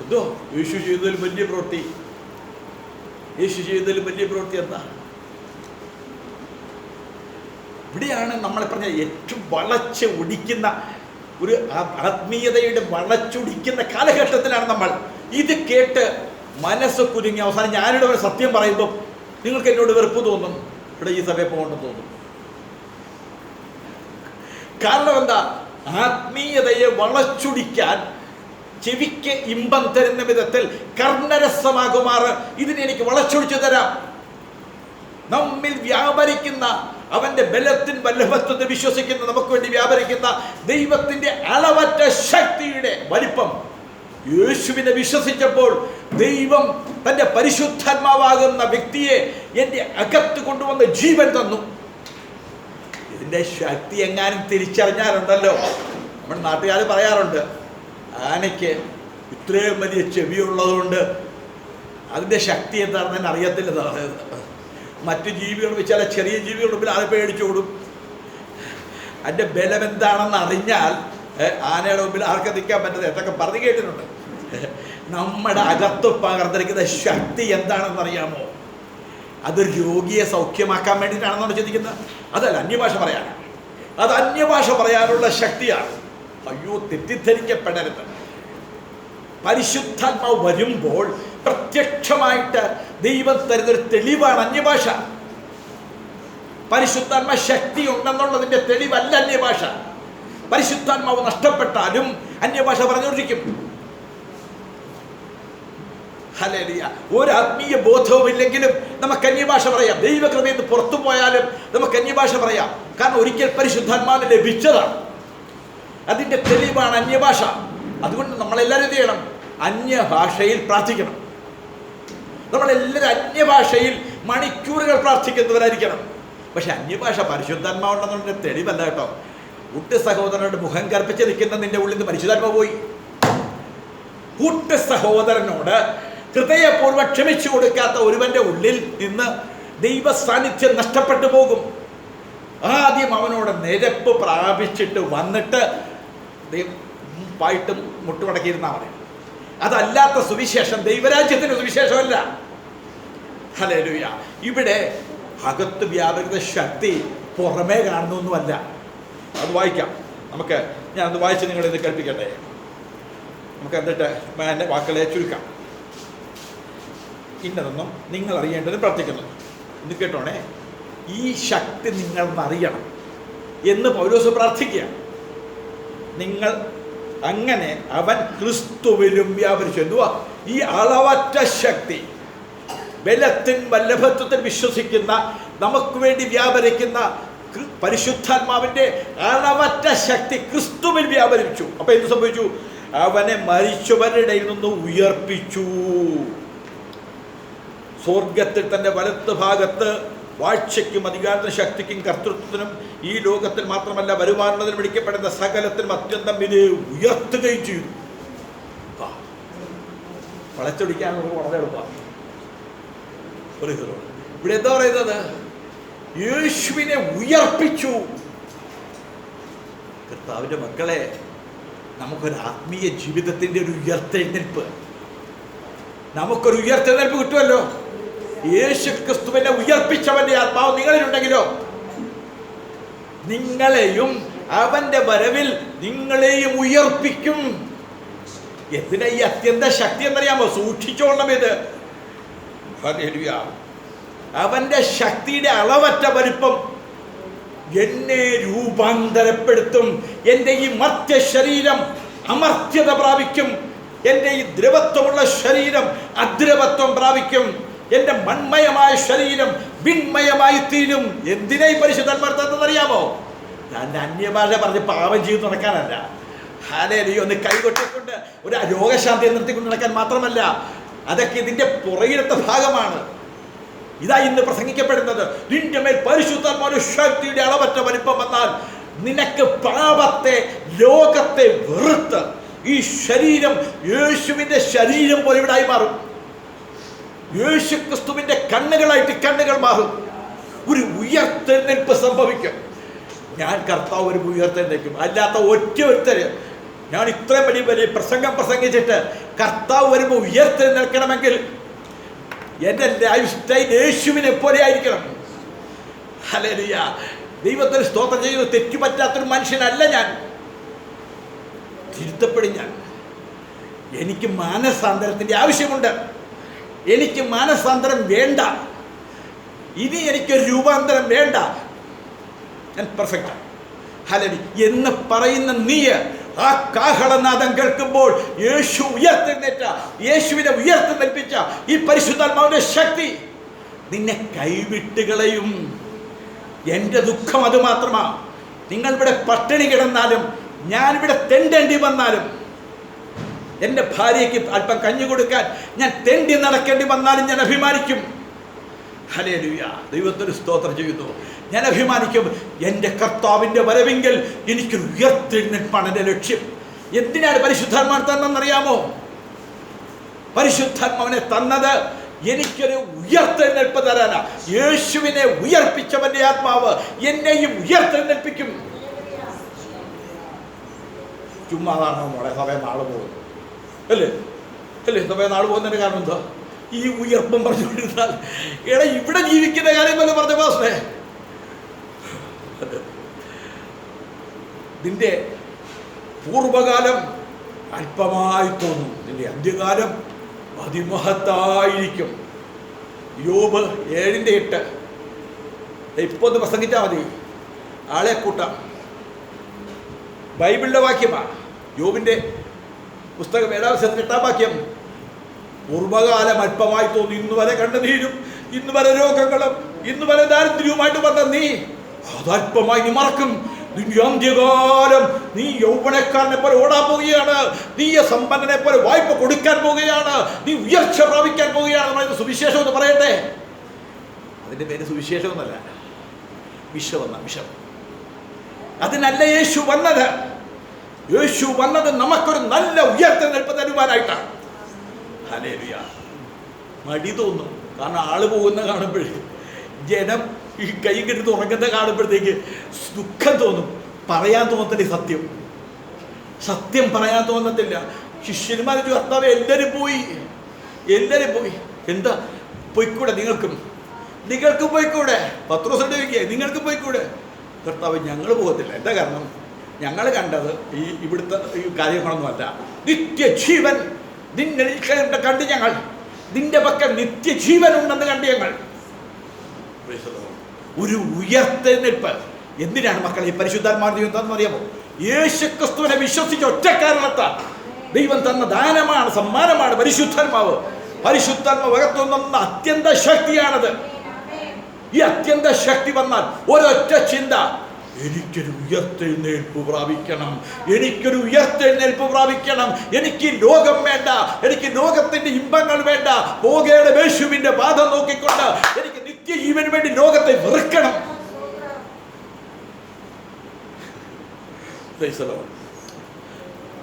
എന്തോ യേശു ചെയ്തതിലും വലിയ പ്രവൃത്തി? യേശു ചെയ്തതിലും വലിയ പ്രവൃത്തി എന്താ? ഇവിടെയാണ് നമ്മളെ പറഞ്ഞ ഏറ്റവും വളച്ച് ഒടിക്കുന്ന ഒരു ആത്മീയതയുടെ വളച്ചൊടിക്കുന്ന കാലഘട്ടത്തിലാണ് നമ്മൾ. ഇത് കേട്ട് മനസ്സ് കുരുങ്ങി അവസാനം ഞാനിവിടെ ഒരു സത്യം പറയുമ്പോൾ നിങ്ങൾക്ക് എന്നോട് വെറുപ്പ് തോന്നും. ഇവിടെ ഈ സഭയിൽ പോകണമെന്ന് തോന്നും. കാരണം എന്താ? ആത്മീയതയെ വളച്ചൊടിക്കാൻ ചെവിക്ക് ഇമ്പം തരുന്ന വിധത്തിൽ കർണരസമാകുമാറ് ഇതിനെ എനിക്ക് വളച്ചൊടിച്ചു തരാം. നമ്മിൽ വ്യാപരിക്കുന്ന അവൻ്റെ ബലത്തിൻ വല്ലഭത്വത്തെ വിശ്വസിക്കുന്ന നമുക്ക് വേണ്ടി വ്യാപരിക്കുന്ന ദൈവത്തിൻ്റെ അളവറ്റ ശക്തിയുടെ വലിപ്പം. യേശുവിനെ വിശ്വസിച്ചപ്പോൾ ദൈവം തൻ്റെ പരിശുദ്ധാത്മാവാകുന്ന വ്യക്തിയെ എൻ്റെ അകത്ത് കൊണ്ടുവന്ന് ജീവൻ തന്നു. ഇതിൻ്റെ ശക്തി എങ്ങാനും തിരിച്ചറിഞ്ഞാലുണ്ടല്ലോ, നമ്മുടെ നാട്ടുകാർ പറയാറുണ്ട്, ആനയ്ക്ക് ഇത്രയും വലിയ ചെവിയുള്ളതുകൊണ്ട് അതിൻ്റെ ശക്തി എന്താണെന്ന് തന്നെ അറിയത്തില്ല. മറ്റു ജീവികൾ വെച്ചാൽ ചെറിയ ജീവികളുടെ മുമ്പിൽ അത് പേടിച്ചോടും. അതിൻ്റെ ബലം എന്താണെന്ന് അറിഞ്ഞാൽ ആനയുടെ മുമ്പിൽ ആർക്ക് നിൽക്കാൻ പറ്റുന്നത് എന്നൊക്കെ പറഞ്ഞു കേട്ടിട്ടുണ്ട്. നമ്മുടെ അകത്ത് പകർന്നിരിക്കുന്ന ശക്തി എന്താണെന്ന് അറിയാമോ? അത് രോഗിയെ സൗഖ്യമാക്കാൻ വേണ്ടിയിട്ടാണെന്നാണ് ചിന്തിക്കുന്നത്. അതല്ല, അന്യഭാഷ പറയാൻ. അത് അന്യഭാഷ പറയാനുള്ള ശക്തിയാണ്. അയ്യോ, തെറ്റിദ്ധരിക്കപ്പെടരുത്. പരിശുദ്ധാത്മാവ് വരുമ്പോൾ പ്രത്യക്ഷമായിട്ട് ദൈവം തരുന്നൊരു തെളിവാണ് അന്യഭാഷ. പരിശുദ്ധാത്മ ശക്തി ഉണ്ടെന്നുള്ളതിൻ്റെ തെളിവല്ല അന്യഭാഷ. പരിശുദ്ധാത്മാവ് നഷ്ടപ്പെട്ടാലും അന്യഭാഷ പറഞ്ഞുകൊണ്ടിരിക്കും. ഹല്ലേലൂയ. ഒരു ആത്മീയ ബോധവും ഇല്ലെങ്കിലും നമുക്ക് അന്യഭാഷ പറയാം. ദൈവകൃപയിൽ നിന്ന് പുറത്തു പോയാലും നമുക്ക് അന്യഭാഷ പറയാം. കാരണം ഒരിക്കൽ പരിശുദ്ധാത്മാവിനെ ലഭിച്ചതാണ്. അതിൻ്റെ തെളിവാണ് അന്യഭാഷ. അതുകൊണ്ട് നമ്മളെല്ലാവരും എന്ത് ചെയ്യണം? അന്യഭാഷയിൽ പ്രാർത്ഥിക്കണം. നമ്മളെല്ലാവരും അന്യഭാഷയിൽ മണിക്കൂറുകൾ പ്രാർത്ഥിക്കുന്നവരായിരിക്കണം. പക്ഷെ അന്യഭാഷ പരിശുദ്ധാത്മാവുണ്ടെന്നതിൻ്റെ തെളിവല്ല കേട്ടോ. കൂട്ട് സഹോദരനോട് മുഖം കറുപ്പിച്ച് നിൽക്കുന്ന നിന്റെ ഉള്ളിൽ നിന്ന് പരിശുദ്ധാത്മാവ് പോയി. കൂട്ട് സഹോദരനോട് ഹൃദയപൂർവ്വം ക്ഷമിച്ചു കൊടുക്കാത്ത ഒരുവന്റെ ഉള്ളിൽ നിന്ന് ദൈവ സാന്നിധ്യം നഷ്ടപ്പെട്ടു പോകും. ആദ്യം അവനോട് നിരപ്പ് പ്രാപിച്ചിട്ട് വന്നിട്ട് പായിട്ടും മുട്ടുമടക്കിയിരുന്നാൽ മതി. അതല്ലാത്ത സുവിശേഷം ദൈവരാജ്യത്തിൻ്റെ സുവിശേഷമല്ല. ഹല്ലേലൂയ. ഇവിടെ അകത്ത് വ്യാപരിക്കുന്ന ശക്തി പുറമേ കാണുന്നൊന്നുമല്ല. അത് വായിക്കാം നമുക്ക്. ഞാൻ അത് വായിച്ച് നിങ്ങളിത് കേൾപ്പിക്കട്ടെ. നമുക്ക് എന്നിട്ട് എൻ്റെ വാക്കുകളെ ചുരുക്കാം. ഇന്നതൊന്നും നിങ്ങൾ അറിയേണ്ടത് പ്രാർത്ഥിക്കുന്നു. ഇത് കേട്ടോണേ. ഈ ശക്തി നിങ്ങൾ അറിയണം എന്ന് പൗലോസ് പ്രാർത്ഥിക്കുക. നിങ്ങൾ അങ്ങനെ അവൻ ക്രിസ്തുവിലും വ്യാപരിച്ചു. എന്തുവാ ഈ അളവറ്റ ശക്തി? ബലത്തിൻ വല്ലഭത്വത്തിൽ വിശ്വസിക്കുന്ന നമുക്ക് വേണ്ടി വ്യാപരിക്കുന്ന പരിശുദ്ധാത്മാവിന്റെ അളവറ്റ ശക്തി ക്രിസ്തുവിൽ വ്യാപരിച്ചു. അപ്പൊ എന്ത് സംഭവിച്ചു? അവനെ മരിച്ചവരുടെ ഇടയിൽ നിന്ന് ഉയർപ്പിച്ചു. സ്വർഗത്തിൽ തന്റെ വലത്ത് ഭാഗത്ത് വാഴ്ചയ്ക്കും അധികാരത്തിനും ശക്തിക്കും കർത്തൃത്വത്തിനും ഈ ലോകത്തിൽ മാത്രമല്ല വരുവാനുള്ളതിന് വിളിക്കപ്പെടുന്ന സകലത്തിനും അത്യന്തം ഇത് ഉയർത്തുകയും ചെയ്തു. വളച്ചൊടിക്കാനുള്ള വളരെ എളുപ്പമാണ്. ഇവിടെ എന്താ പറയുന്നത്? യേശുവിനെ ഉയർപ്പിച്ചു. കർത്താവിന്റെ മക്കളെ, നമുക്കൊരു ആത്മീയ ജീവിതത്തിന്റെ ഒരു ഉയർത്തെഴുന്നേൽപ്പ്, നമുക്കൊരു ഉയർത്തെഴുന്നേൽപ്പ് കിട്ടുമല്ലോ. യേശു ക്രിസ്തുവിനെ ഉയർപ്പിച്ചവന്റെ ആത്മാവ് നിങ്ങളിലുണ്ടെങ്കിലോ നിങ്ങളെയും അവന്റെ വരവിൽ നിങ്ങളെയും ഉയർപ്പിക്കും. എന്തിനാ ഈ അത്യന്ത ശക്തി എന്നറിയാമോ? സൂക്ഷിച്ചോളണം ഇത്. അവന്റെ ശക്തിയുടെ അളവറ്റ വലിപ്പം എന്നെ രൂപാന്തരപ്പെടുത്തും. എൻ്റെ ഈ മർത്യ ശരീരം അമർത്യത പ്രാപിക്കും. എൻ്റെ ഈ ദ്രവത്വമുള്ള ശരീരം അദ്രവത്വം പ്രാപിക്കും. എൻ്റെ മൺമയമായ ശരീരം വിൺമയമായി തീരും. എന്തിനാ ഈ പരിശുദ്ധാത്മാർത്തറിയാമോ? ഞാൻ അന്യഭാഷ പറഞ്ഞ് പാപം ചെയ്ത് നടക്കാനല്ല. ഹല്ലേലൂയ. ഒന്ന് കൈകൊട്ടിക്കൊണ്ട് ഒരു രോഗശാന്തി നിർത്തിക്കൊണ്ട് നടക്കാൻ മാത്രമല്ല. അതൊക്കെ ഇതിൻ്റെ പുറകിലത്തെ ഭാഗമാണ്. ഇതാ ഇന്ന് പ്രസംഗിക്കപ്പെടുന്നത്. നിന്റെ മേൽ പരിശുദ്ധാത്മാവിന്റെ ശക്തിയുടെ അളവറ്റ വലിപ്പം വന്നാൽ നിനക്ക് പാപത്തെ ലോകത്തെ വെറുത്ത് ഈ ശരീരം യേശുവിന്റെ ശരീരം പോലെ ഇവിടായി മാറും. യേശു ക്രിസ്തുവിന്റെ കണ്ണുകളായിട്ട് കണ്ണുകൾ മാറും. ഒരു ഉയർത്തെഴുന്നേൽപ്പ് സംഭവിക്കും. ഞാൻ കർത്താവ് ഒരു ഉയർത്തെഴുന്നേൽക്കും. അല്ലാത്ത ഒറ്റ ഒരുത്തര് ഞാൻ ഇത്രയും വലിയ പ്രസംഗം പ്രസംഗിച്ചിട്ട് കർത്താവ് വരുമ്പോൾ ഉയർത്തെഴുന്നേൽക്കണമെങ്കിൽ എൻ്റെ ലൈഫ് സ്റ്റൈൽ യേശുവിനെ പോലെ ആയിരിക്കണം. ഹല്ലേലൂയ. ദൈവത്തിന് സ്തോത്രം ചെയ്യുന്നത് തെറ്റുപറ്റാത്തൊരു മനുഷ്യനല്ല ഞാൻ. തിരുത്തപ്പെടും ഞാൻ. എനിക്ക് മാനസാന്തരത്തിൻ്റെ ആവശ്യമുണ്ട്. എനിക്ക് മാനസാന്തരം വേണ്ട. ഇനി എനിക്കൊരു രൂപാന്തരം വേണ്ട. ഞാൻ പെർഫെക്റ്റാണ്. ഹല്ലേലൂയ എന്ന് പറയുന്ന നീ ആ കാഹളനാദം കേൾക്കുമ്പോൾ യേശു ഉയർത്തെഴുന്നേറ്റ, യേശുവിനെ ഉയർത്തെഴുന്നേൽപ്പിച്ച ഈ പരിശുദ്ധാത്മാവിന്റെ ശക്തി നിന്നെ കൈവിട്ടുകളയും. എൻ്റെ ദുഃഖം അത് മാത്രമാണ്. നിങ്ങളിവിടെ പട്ടിണി കിടന്നാലും, ഞാനിവിടെ തെണ്ടേണ്ടി വന്നാലും, എൻ്റെ ഭാര്യയ്ക്ക് അല്പം കഞ്ഞി കൊടുക്കാൻ ഞാൻ തെണ്ടി നടക്കേണ്ടി വന്നാലും ഞാൻ അഭിമാനിക്കും. ഹല്ലേലൂയ. ദൈവത്തിന് സ്തോത്രം ചെയ്യുന്നു. ഞാൻ അഭിമാനിക്കും. എൻ്റെ കർത്താവിൻ്റെ വരവെങ്കിൽ എനിക്കൊരു ഉയർത്തെഴുന്നേൽപ്പാണ് എൻ്റെ ലക്ഷ്യം. എന്തിനാണ് പരിശുദ്ധാത്മാവിനെ തന്നെന്നറിയാമോ? പരിശുദ്ധാത്മാവിനെ തന്നത് എനിക്കൊരു ഉയർത്തെഴുന്നേൽപ്പ് തരാനാ. യേശുവിനെ ഉയർപ്പിച്ചവന്റെ ആത്മാവ് എന്നെയും ഉയർത്തെഴുന്നേൽപ്പിക്കും. ചുമ്മാതാണോ മോളെ സഭയെ നാളെ പോകുന്നത്? അല്ലേ അല്ലേ സഭയെ നാളെ പോകുന്നതിൻ്റെ കാരണം എന്താ? ഈ ഉയർപ്പം പറഞ്ഞുകൊണ്ടിരുന്നാൽ എടാ ഇവിടെ ജീവിക്കുന്ന കാര്യം പോലെ പറഞ്ഞ പാസ്റ്റേ, നിന്റെ പൂർവകാലം അല്പമായി തോന്നും, നിന്റെ അന്ത്യകാലം അതിമഹത്തായിരിക്കും. യോബ് 7:8. ഇപ്പോൾ ഒന്ന് പ്രസംഗിച്ചാൽ മതി, ആളെ കൂട്ടാം. ബൈബിളിൻ്റെ വാക്യമാണ്. യോബിൻ്റെ പുസ്തകം 7-8 വാക്യം. പൂർവകാലം അല്പമായി തോന്നി, ഇന്ന് വരെ കണ്ണുനീരും, ഇന്ന് വരെ രോഗങ്ങളും, ഇന്ന് വരെ ദാരിദ്ര്യവുമായിട്ട് വന്ന നീ അതല്പമായി നീ മറക്കും. നിന്റെ അന്ത്യകാലം നീ യൗവനക്കാരനെ പോലെ ഓടാൻ പോവുകയാണ്. നീ സമ്പന്നനെ പോലെ വായ്പ കൊടുക്കാൻ പോവുകയാണ്. നീ ഉയർച്ച പ്രാപിക്കാൻ പോവുകയാണ്. സുവിശേഷം എന്ന് പറയട്ടെ. അതിൻ്റെ പേര് സുവിശേഷം എന്നല്ല, വിഷം. അതിനല്ല യേശു വന്നത്. യേശു വന്നത് നമുക്കൊരു നല്ല ഉയർത്തെഴുന്നേൽപ്പ് തരുവാനായിട്ടാണ്. ഹല്ലേലൂയ. മടി തോന്നും. കാരണം ആള് പോകുന്ന കാണുമ്പോഴേ, ജനം ഈ കൈ കെടുത്ത് ഉറങ്ങുന്ന കാണുമ്പോഴത്തേക്ക് ദുഃഖം തോന്നും. പറയാൻ തോന്നത്തില്ല സത്യം പറയാൻ തോന്നത്തില്ല. ശിഷ്യന്മാർ കർത്താവ് എല്ലാവരും പോയി. എന്താ പോയിക്കൂടെ? നിങ്ങൾക്ക് പോയിക്കൂടെ? പത്രോസിനോട് ചോദിക്കുക, നിങ്ങൾക്ക് പോയിക്കൂടെ? കർത്താവ് ഞങ്ങൾ പോകത്തില്ല. എന്താ കാരണം? ഞങ്ങൾ കണ്ടത് ഇവിടുത്തെ കാര്യങ്ങളൊന്നുമല്ല. നിത്യജീവൻ നിന്നെ കണ്ട് ഞങ്ങൾ, നിന്റെ പക്കൽ നിത്യജീവൻ ഉണ്ടെന്ന് കണ്ട് ഞങ്ങൾ. ഒരു ഉയർത്തെഴുന്നേൽപ്പ്. എന്തിനാണ് മക്കളെ ഈ പരിശുദ്ധാത്മാവിന്റെ ദൈവം തന്നെന്ന് അറിയാമോ? യേശുക്രിസ്തുവിനെ വിശ്വസിച്ച ഒറ്റ കാരണത്താൽ ദൈവം തന്ന ദാനമാണ്, സമ്മാനമാണ് പരിശുദ്ധാത്മാവ്. പരിശുദ്ധാത്മാവ് അകത്തുനിന്ന അത്യന്ത ശക്തിയാണത്. ഈ അത്യന്ത ശക്തി വന്നാൽ ഒരൊറ്റ ചിന്ത, എനിക്കൊരു ഉയർത്തെഴുന്നേൽപ്പ് പ്രാപിക്കണം, എനിക്കൊരു ഉയർത്തെഴുന്നേൽപ്പ് പ്രാപിക്കണം. എനിക്ക് ലോകം വേണ്ട, എനിക്ക് ലോകത്തിന്റെ ഇമ്പങ്ങൾ വേണ്ട. പോകേണ്ട യേശുവിന്റെ പാത നോക്കിക്കൊണ്ട് എനിക്ക് നിത്യജീവന് വേണ്ടി ലോകത്തെ വെറുക്കണം.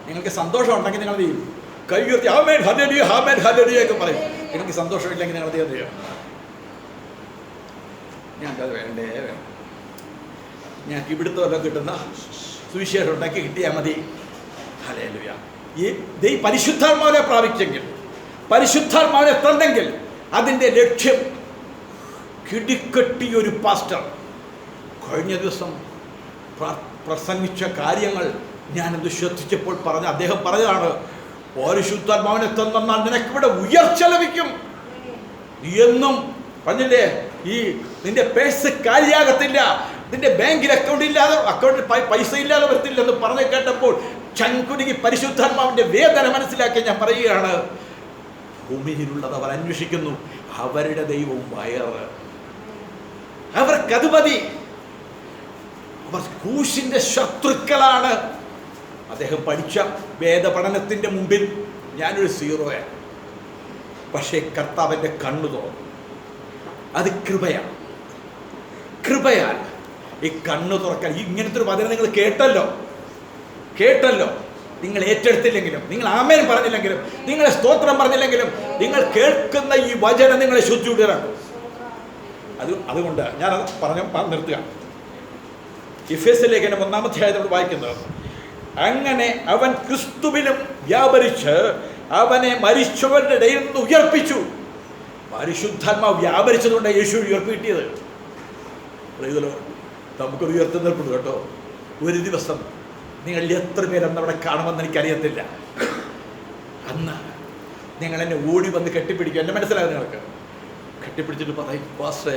നിങ്ങൾക്ക് സന്തോഷം ഉണ്ടെങ്കിൽ നിങ്ങൾ ചെയ്യും, കൈ ഉയർത്തി ആമേൻ ഹല്ലേലൂയ ആമേൻ ഹല്ലേലൂയ ഒക്കെ പറയും. എനിക്ക് സന്തോഷമില്ലെങ്കിൽ നിങ്ങൾ എന്ത് ചെയ്യും? ഞങ്ങൾക്കത് വേണ്ടേ വേണം. ഞങ്ങൾക്ക് ഇവിടുത്തെ വല്ലതും കിട്ടുന്ന സുവിശേഷം ഉണ്ടാക്കി കിട്ടിയാൽ മതി. ഹല്ലേലൂയ. ഈ പരിശുദ്ധാത്മാവിനെ പ്രാപിച്ചെങ്കിൽ, പരിശുദ്ധാത്മാവിനെ തന്നെങ്കിൽ അതിൻ്റെ ലക്ഷ്യം കിടിക്കെട്ടിയൊരു പാസ്റ്റർ കഴിഞ്ഞ ദിവസം പ്രസംഗിച്ച കാര്യങ്ങൾ ഞാനത് ശ്രദ്ധിച്ചപ്പോൾ അദ്ദേഹം പറഞ്ഞതാണ്, പരിശുദ്ധാത്മാവിനെ തന്നാൽ നിനക്കിവിടെ ഉയർച്ച ലഭിക്കും. എന്നും പറഞ്ഞില്ലേ, ഈ നിന്റെ പേഴ്സ് കാര്യാകത്തില്ല, നിന്റെ ബാങ്കിൽ അക്കൗണ്ടിൽ പൈസ ഇല്ലാതെ വരത്തില്ലെന്ന് പറഞ്ഞു കേട്ടപ്പോൾ ചങ്കുരുങ്ങി പരിശുദ്ധാത്മാവിന്റെ വേദന മനസ്സിലാക്കി ഞാൻ പറയുകയാണ്, ഭൂമിയിലുള്ളത് അവർ അന്വേഷിക്കുന്നു, അവരുടെ ദൈവവും വയറ്. അവർക്കത് മതി. അവർ ക്രൂശിന്റെ ശത്രുക്കളാണ്. അദ്ദേഹം പഠിച്ച വേദപഠനത്തിന്റെ മുമ്പിൽ ഞാനൊരു സീറോയാണ്. പക്ഷേ കർത്താവിൻ്റെ കണ്ണു തുറന്നു. അത് കൃപയാണ്. കൃപയാൽ ഈ കണ്ണു തുറക്കാൻ ഇങ്ങനത്തെ ഒരു വചനം നിങ്ങൾ കേട്ടല്ലോ. നിങ്ങൾ ഏറ്റെടുത്തില്ലെങ്കിലും, നിങ്ങൾ ആമേൻ പറഞ്ഞില്ലെങ്കിലും, നിങ്ങൾ സ്തോത്രം പറഞ്ഞില്ലെങ്കിലും, നിങ്ങൾ കേൾക്കുന്ന ഈ വചനം നിങ്ങളെ ശുദ്ധിയുടേതാണ്. അതുകൊണ്ട് ഞാനത് പറഞ്ഞു നിർത്തുക. എഫേസ്യ ലേഖനം 1-ാം അധ്യായത്തിൽ വായിക്കുന്നത്, അങ്ങനെ അവൻ ക്രിസ്തുവിലും വ്യാപരിച്ച് അവനെ മരിച്ചവരുടെ ഇടയിൽ നിന്ന് ഉയർപ്പിച്ചു. പരിശുദ്ധാത്മാവ് വ്യാപരിച്ചതുകൊണ്ട് യേശു ഉയർപ്പ് കിട്ടിയത്. നമുക്കൊരു ഉയർത്തുന്നേൽപ്പുണ്ട് കേട്ടോ. ഒരു ദിവസം നിങ്ങൾ എത്ര പേരന്ന് അവിടെ കാണുമെന്ന് എനിക്കറിയത്തില്ല. അന്ന് നിങ്ങൾ എന്നെ ഓടി വന്ന് കെട്ടിപ്പിടിക്കും. എന്നെ മനസ്സിലാകും. നിങ്ങൾക്ക് കെട്ടിപ്പിടിച്ചിട്ട് പറയും, പാസ്റ്റേ,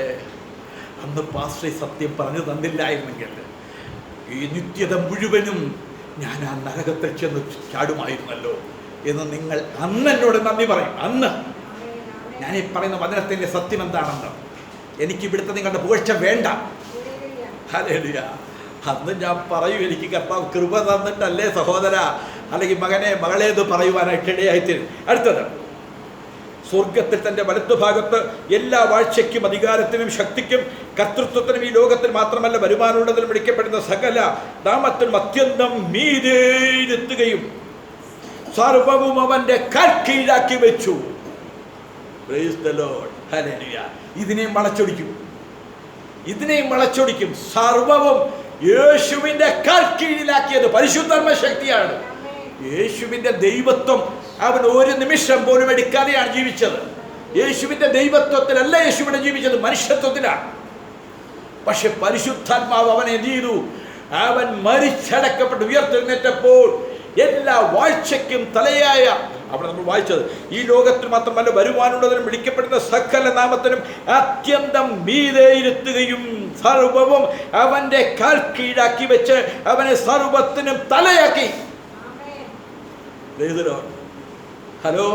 അന്ന് പാസ്റ്റേ സത്യം പറഞ്ഞു തന്നില്ലായിരുന്നെങ്കിൽ ഈ നിത്യത മുഴുവനും ഞാൻ ആ നരകത്തിൽ ചെന്ന് ചാടുമായിരുന്നല്ലോ എന്ന് നിങ്ങൾ അന്ന് എന്നോട് നന്ദി പറയും. അന്ന് ഞാൻ ഈ പറയുന്ന വചനത്തിൻ്റെ സത്യം എന്താണെന്ന്, എനിക്ക് ഇവിടുത്തെ നിങ്ങളുടെ പുകഴ്ച വേണ്ട. ഹല്ലേലൂയ. അന്ന് ഞാൻ പറയും, എനിക്ക് കർത്താവ് കൃപ തന്നിട്ടല്ലേ സഹോദര, അല്ലെങ്കിൽ മകനെ മകളെ എന്ന് പറയുവാനായിട്ട് ഇടയായിത്തീരും. അടുത്തത്, സ്വർഗത്തിൽ തൻ്റെ വലത്തുഭാഗത്ത് എല്ലാ വാഴ്ചയ്ക്കും അധികാരത്തിനും ശക്തിക്കും കർത്തൃത്വത്തിനും ഈ ലോകത്തിൽ മാത്രമല്ല വരുമാനമുള്ളതിനും വിളിക്കപ്പെടുന്ന സകല നാമത്തിനും അത്യന്തം മീതെത്തുകയും സർവവും അവൻ്റെ കാൽ കീഴാക്കി വെച്ചു. Price the lord. ഹല്ലേലൂയ. ഇതിനെയും വളച്ചൊടിക്കും. സർവവും യേശുവിൻ്റെ കാൽ കീഴിലാക്കിയത് പരിശുദ്ധാത്മ ശക്തിയാണ്. യേശുവിൻ്റെ ദൈവത്വം അവൻ ഒരു നിമിഷം പോലും എടുക്കാതെയാണ് ജീവിച്ചത്. യേശുവിൻ്റെ ദൈവത്വത്തിലല്ല യേശുവിനെ ജീവിച്ചത്, മനുഷ്യത്വത്തിലാണ്. പക്ഷെ പരിശുദ്ധാത്മാവ് അവനെ എന്ത് ചെയ്തു? അവൻ മരിച്ചടക്കപ്പെട്ട് ഉയർത്തെഴുന്നേറ്റപ്പോൾ എല്ലാ വാഴ്ചയ്ക്കും തലയായ, അവിടെ നമ്മൾ വായിച്ചത്, ഈ ലോകത്തിൽ മാത്രമല്ല വരുവാനുള്ളതിനും വിളിക്കപ്പെടുന്ന സകല നാമത്തിനും അത്യന്തം മീതെയിരുത്തുകയും സർവവും അവൻ്റെ കാൽ കീഴാക്കി വെച്ച് അവനെ സർവത്തിനും തലയാക്കി. ഹലോ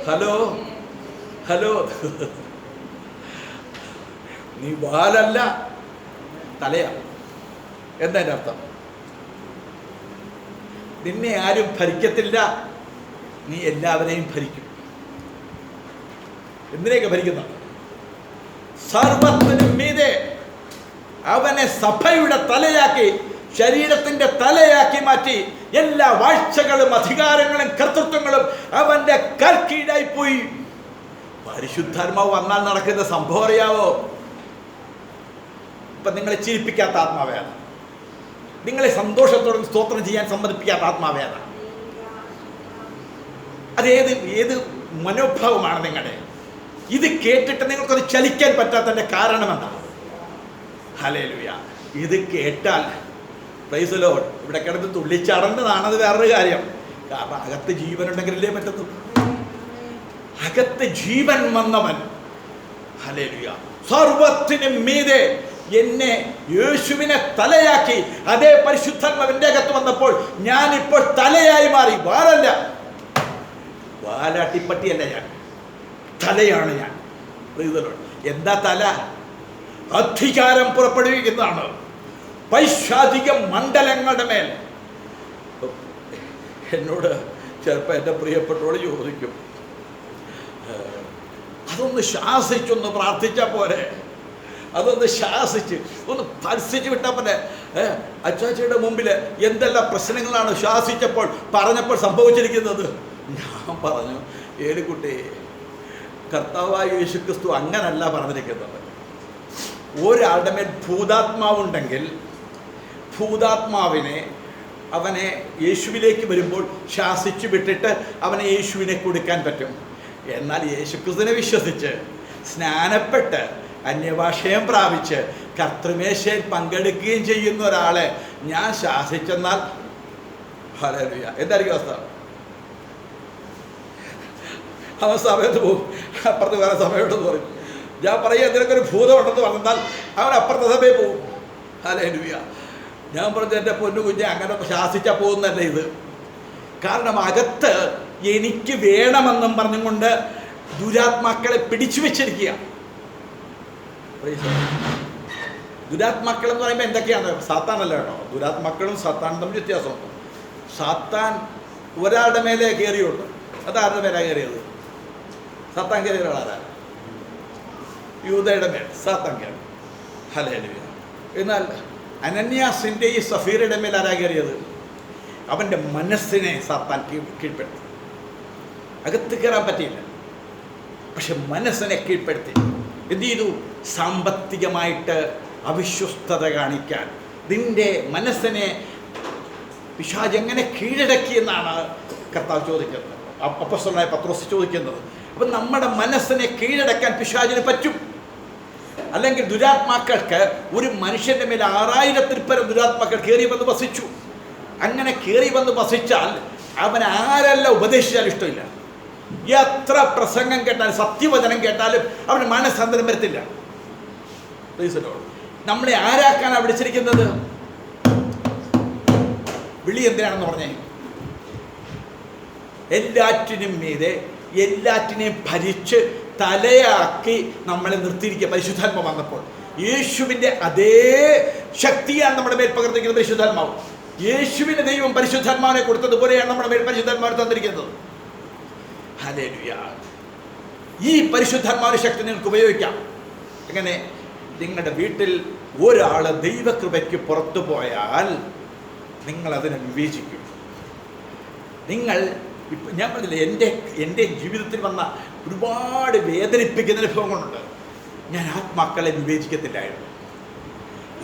ഹലോ ഹലോ നീ വാലല്ല, തലയാ. എന്താ എൻ്റെ അർത്ഥം? നിന്നെ ആരും ഭരിക്കത്തില്ല, നീ എല്ലാവരെയും ഭരിക്കും. എന്തിനെയൊക്കെ ഭരിക്കുന്ന? സർവത്തിനും മീതെ അവനെ സഭയുടെ തലയാക്കി, ശരീരത്തിന്റെ തലയാക്കി മാറ്റി. എല്ലാ വാഴ്ചകളും അധികാരങ്ങളും കർത്തൃത്വങ്ങളും അവന്റെ കാൽ കീഴായി പോയി. പരിശുദ്ധാത്മാവ് വന്നാൽ നടക്കുന്ന സംഭവം അറിയാവോ? ഇപ്പൊ നിങ്ങളെ ചിരിപ്പിക്കാത്ത ആത്മാവേദന, നിങ്ങളെ സന്തോഷത്തോടെ സ്തോത്രം ചെയ്യാൻ സമ്മതിപ്പിക്കാത്ത ആത്മാവേദന, ഏത് മനോഭാവമാണ് നിങ്ങളുടെ? ഇത് കേട്ടിട്ട് നിങ്ങൾക്കത് ചലിക്കാൻ പറ്റാത്തതിന്റെ കാരണം എന്താണ്? ഹല്ലേലൂയ. ഇത് കേട്ടാൽ പ്രൈസ് ദി ലോർഡ്, ഇവിടെ കിടന്ന് തുള്ളിച്ചാടേണ്ടതാണത് വേറൊരു കാര്യം. കാരണം അകത്ത് ജീവനുണ്ടെങ്കിലല്ലേ പറ്റത്തുള്ളൂ. അകത്ത് ജീവൻ വന്നവൻ, ഹല്ലേലൂയ, സർവത്തിനും മീതെ എന്നെ യേശുവിനെ തലയാക്കി. അതേ പരിശുദ്ധാത്മാവിന്റെ അകത്ത് വന്നപ്പോൾ ഞാനിപ്പോൾ തലയായി മാറി. വാലല്ല, വാലാട്ടിപ്പട്ടിയല്ല ഞാൻ, തലയാണ് ഞാൻ. എന്താ തല? അധികാരം പുറപ്പെടുവിക്കുന്നതാണ് പൈശാചിക മണ്ഡലങ്ങളുടെ മേൽ. എന്നോട് ചിലപ്പോൾ എൻ്റെ പ്രിയപ്പെട്ടോട് ചോദിക്കും, അതൊന്ന് ശാസിച്ചൊന്ന് പ്രാർത്ഥിച്ചാൽ പോരെ, അതൊന്ന് ശാസിച്ച് ഒന്ന് പരസ്യച്ച് വിട്ടാൽ പോലെ. അച്ചാച്ചിയുടെ മുമ്പിൽ എന്തെല്ലാം പ്രശ്നങ്ങളാണ് ശാസിച്ചപ്പോൾ പറഞ്ഞപ്പോൾ സംഭവിച്ചിരിക്കുന്നത്. ഞാൻ പറഞ്ഞു, ഏലിക്കുട്ടി, കർത്താവായ യേശുക്രിസ്തു അങ്ങനല്ല പറഞ്ഞിരിക്കുന്നത്. ഒരാളുടെ മേൽ ഭൂതാത്മാവുണ്ടെങ്കിൽ ഭൂതാത്മാവിനെ അവനെ യേശുവിലേക്ക് വരുമ്പോൾ ശാസിച്ചു വിട്ടിട്ട് അവനെ യേശുവിനെ കൊടുക്കാൻ പറ്റും. എന്നാൽ യേശുക്രിസ്തുവിനെ വിശ്വസിച്ച് സ്നാനപ്പെട്ട് അന്യഭാഷയും പ്രാപിച്ച് കർത്തൃമേശയിൽ പങ്കെടുക്കുകയും ചെയ്യുന്ന ഒരാളെ ഞാൻ ശാസിച്ചെന്നാൽ ഹല്ലേലൂയ, എന്തായിരിക്കും അവസ്ഥ? അവൻ സമയത്ത് പോകും, അപ്പുറത്ത് വേറെ സമയമുണ്ടെന്ന് പറയും. ഞാൻ പറയുക എന്തിനൊക്കെ ഭൂതം ഉണ്ടെന്ന് പറഞ്ഞാൽ അവൻ അപ്പുറത്തെ സമയം പോകും. ഹല്ലേലൂയ. ഞാൻ പറഞ്ഞു, എൻ്റെ പൊന്നു കുഞ്ഞെ, അങ്ങനെ ശാസിച്ചാൽ പോകുന്നല്ല ഇത്. കാരണം അകത്ത് എനിക്ക് വേണമെന്നും പറഞ്ഞുകൊണ്ട് ദുരാത്മാക്കളെ പിടിച്ചു വെച്ചിരിക്കുക. ദുരാത്മാക്കൾ എന്ന് പറയുമ്പോൾ എന്തൊക്കെയാണ്? സാത്താനല്ല കേട്ടോ. ദുരാത്മാക്കളും സാത്താനും തമ്മിൽ വ്യത്യാസമുണ്ട്. സാത്താൻ ഒരാളുടെ മേലെ കയറിയുള്ളൂ. അതാരുടെ മേലാണ് കയറിയത്? സാത്താൻ കയറിയ ഒരാളാരാ? യൂദയുടെ മേൽ സാത്താൻ കയറി. ഹല്ലേലൂയ. എന്നാൽ അനന്യാസിൻ്റെ ഈ സഫീറയുടെ മേൽ ആരാ കയറിയത്? അവൻ്റെ മനസ്സിനെ സാത്താൻ കീഴ്പ്പെടുത്തി. അകത്ത് കയറാൻ പറ്റിയില്ല, പക്ഷെ മനസ്സിനെ കീഴ്പ്പെടുത്തി. എന്ത് ചെയ്തു? സാമ്പത്തികമായിട്ട് അവിശ്വസ്തത കാണിക്കാൻ നിന്റെ മനസ്സിനെ പിശാച് എങ്ങനെ കീഴടക്കി എന്നാണ് കർത്താവ് ചോദിക്കുന്നത്, അപ്പോസ്തലനായ പത്രോസ് ചോദിക്കുന്നത്. അപ്പം നമ്മുടെ മനസ്സിനെ കീഴടക്കാൻ പിശാചിന് പറ്റും. അല്ലെങ്കിൽ ദുരാത്മാക്കൾക്ക് ഒരു മനുഷ്യൻ്റെ മേൽ 6000-ൽ പരം ദുരാത്മാക്കൾ കയറി വന്ന് വസിച്ചു. അങ്ങനെ കയറി വന്ന് വസിച്ചാൽ അവൻ ആരെല്ലാം ഉപദേശിച്ചാലും ഇഷ്ടമില്ല. എത്ര പ്രസംഗം കേട്ടാലും സത്യവചനം കേട്ടാലും അവന് മനസ്സന്തരം വരത്തില്ല. നമ്മളെ ആരാക്കാനാണ് വിളിച്ചിരിക്കുന്നത്? വിളി എന്തിനാണെന്ന് പറഞ്ഞേ? എല്ലാറ്റിനും മീതെ എല്ലാറ്റിനെയും ഭരിച്ച് തലയാക്കി നമ്മളെ നിർത്തിയിരിക്കുക. പരിശുദ്ധാത്മാവ് വന്നപ്പോൾ യേശുവിൻ്റെ അതേ ശക്തിയാണ് നമ്മുടെ മേൽ പകർന്നിരിക്കുന്നത്. പരിശുദ്ധാത്മാവ്, യേശുവിൻ്റെ ദൈവം പരിശുദ്ധാത്മാവിനെ കൊടുത്തതുപോലെയാണ് നമ്മുടെ മേൽ പരിശുദ്ധാത്മാവിനെ തന്നിരിക്കുന്നത്. ഹല്ലേലൂയ. ഈ പരിശുദ്ധാത്മാവിന്റെ ശക്തി നിങ്ങൾക്ക് ഉപയോഗിക്കാം. എങ്ങനെ? നിങ്ങളുടെ വീട്ടിൽ ഒരാൾ ദൈവകൃപയ്ക്ക് പുറത്തു പോയാൽ നിങ്ങൾ അതിനെ വിവേചിക്കും. നിങ്ങൾ ഞാൻ പറഞ്ഞില്ലേ, എൻ്റെ ജീവിതത്തിൽ വന്ന ഒരുപാട് വേദനിപ്പിക്കുന്ന അനുഭവങ്ങളുണ്ട്. ഞാൻ ആത്മാക്കളെ വിവേചിക്കത്തില്ലായിരുന്നു.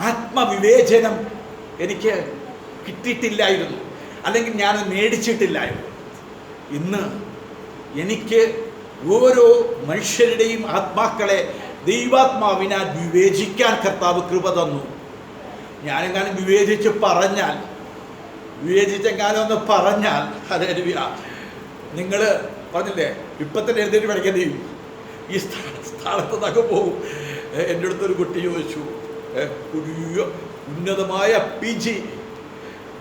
ആത്മവിവേചനം എനിക്ക് കിട്ടിയിട്ടില്ലായിരുന്നു, അല്ലെങ്കിൽ ഞാൻ മേടിച്ചിട്ടില്ലായിരുന്നു. ഇന്ന് എനിക്ക് ഓരോ മനുഷ്യരുടെയും ആത്മാക്കളെ ദൈവാത്മാവിനാൽ വിവേചിക്കാൻ കർത്താവ് കൃപ തന്നു. ഞാനെങ്ങാനും വിവേചിച്ചെങ്ങാനും ഒന്ന് പറഞ്ഞാൽ ഹല്ലേലൂയ, നിങ്ങൾ പറഞ്ഞില്ലേ, ഇപ്പം തന്നെ എഴുന്നേറ്റ് പഠിക്കേണ്ടി ചെയ്യും. ഈ സ്ഥാനത്ത് നിന്നൊക്കെ പോകും. എൻ്റെ അടുത്തൊരു കുട്ടി ചോദിച്ചു, ഉന്നതമായ PG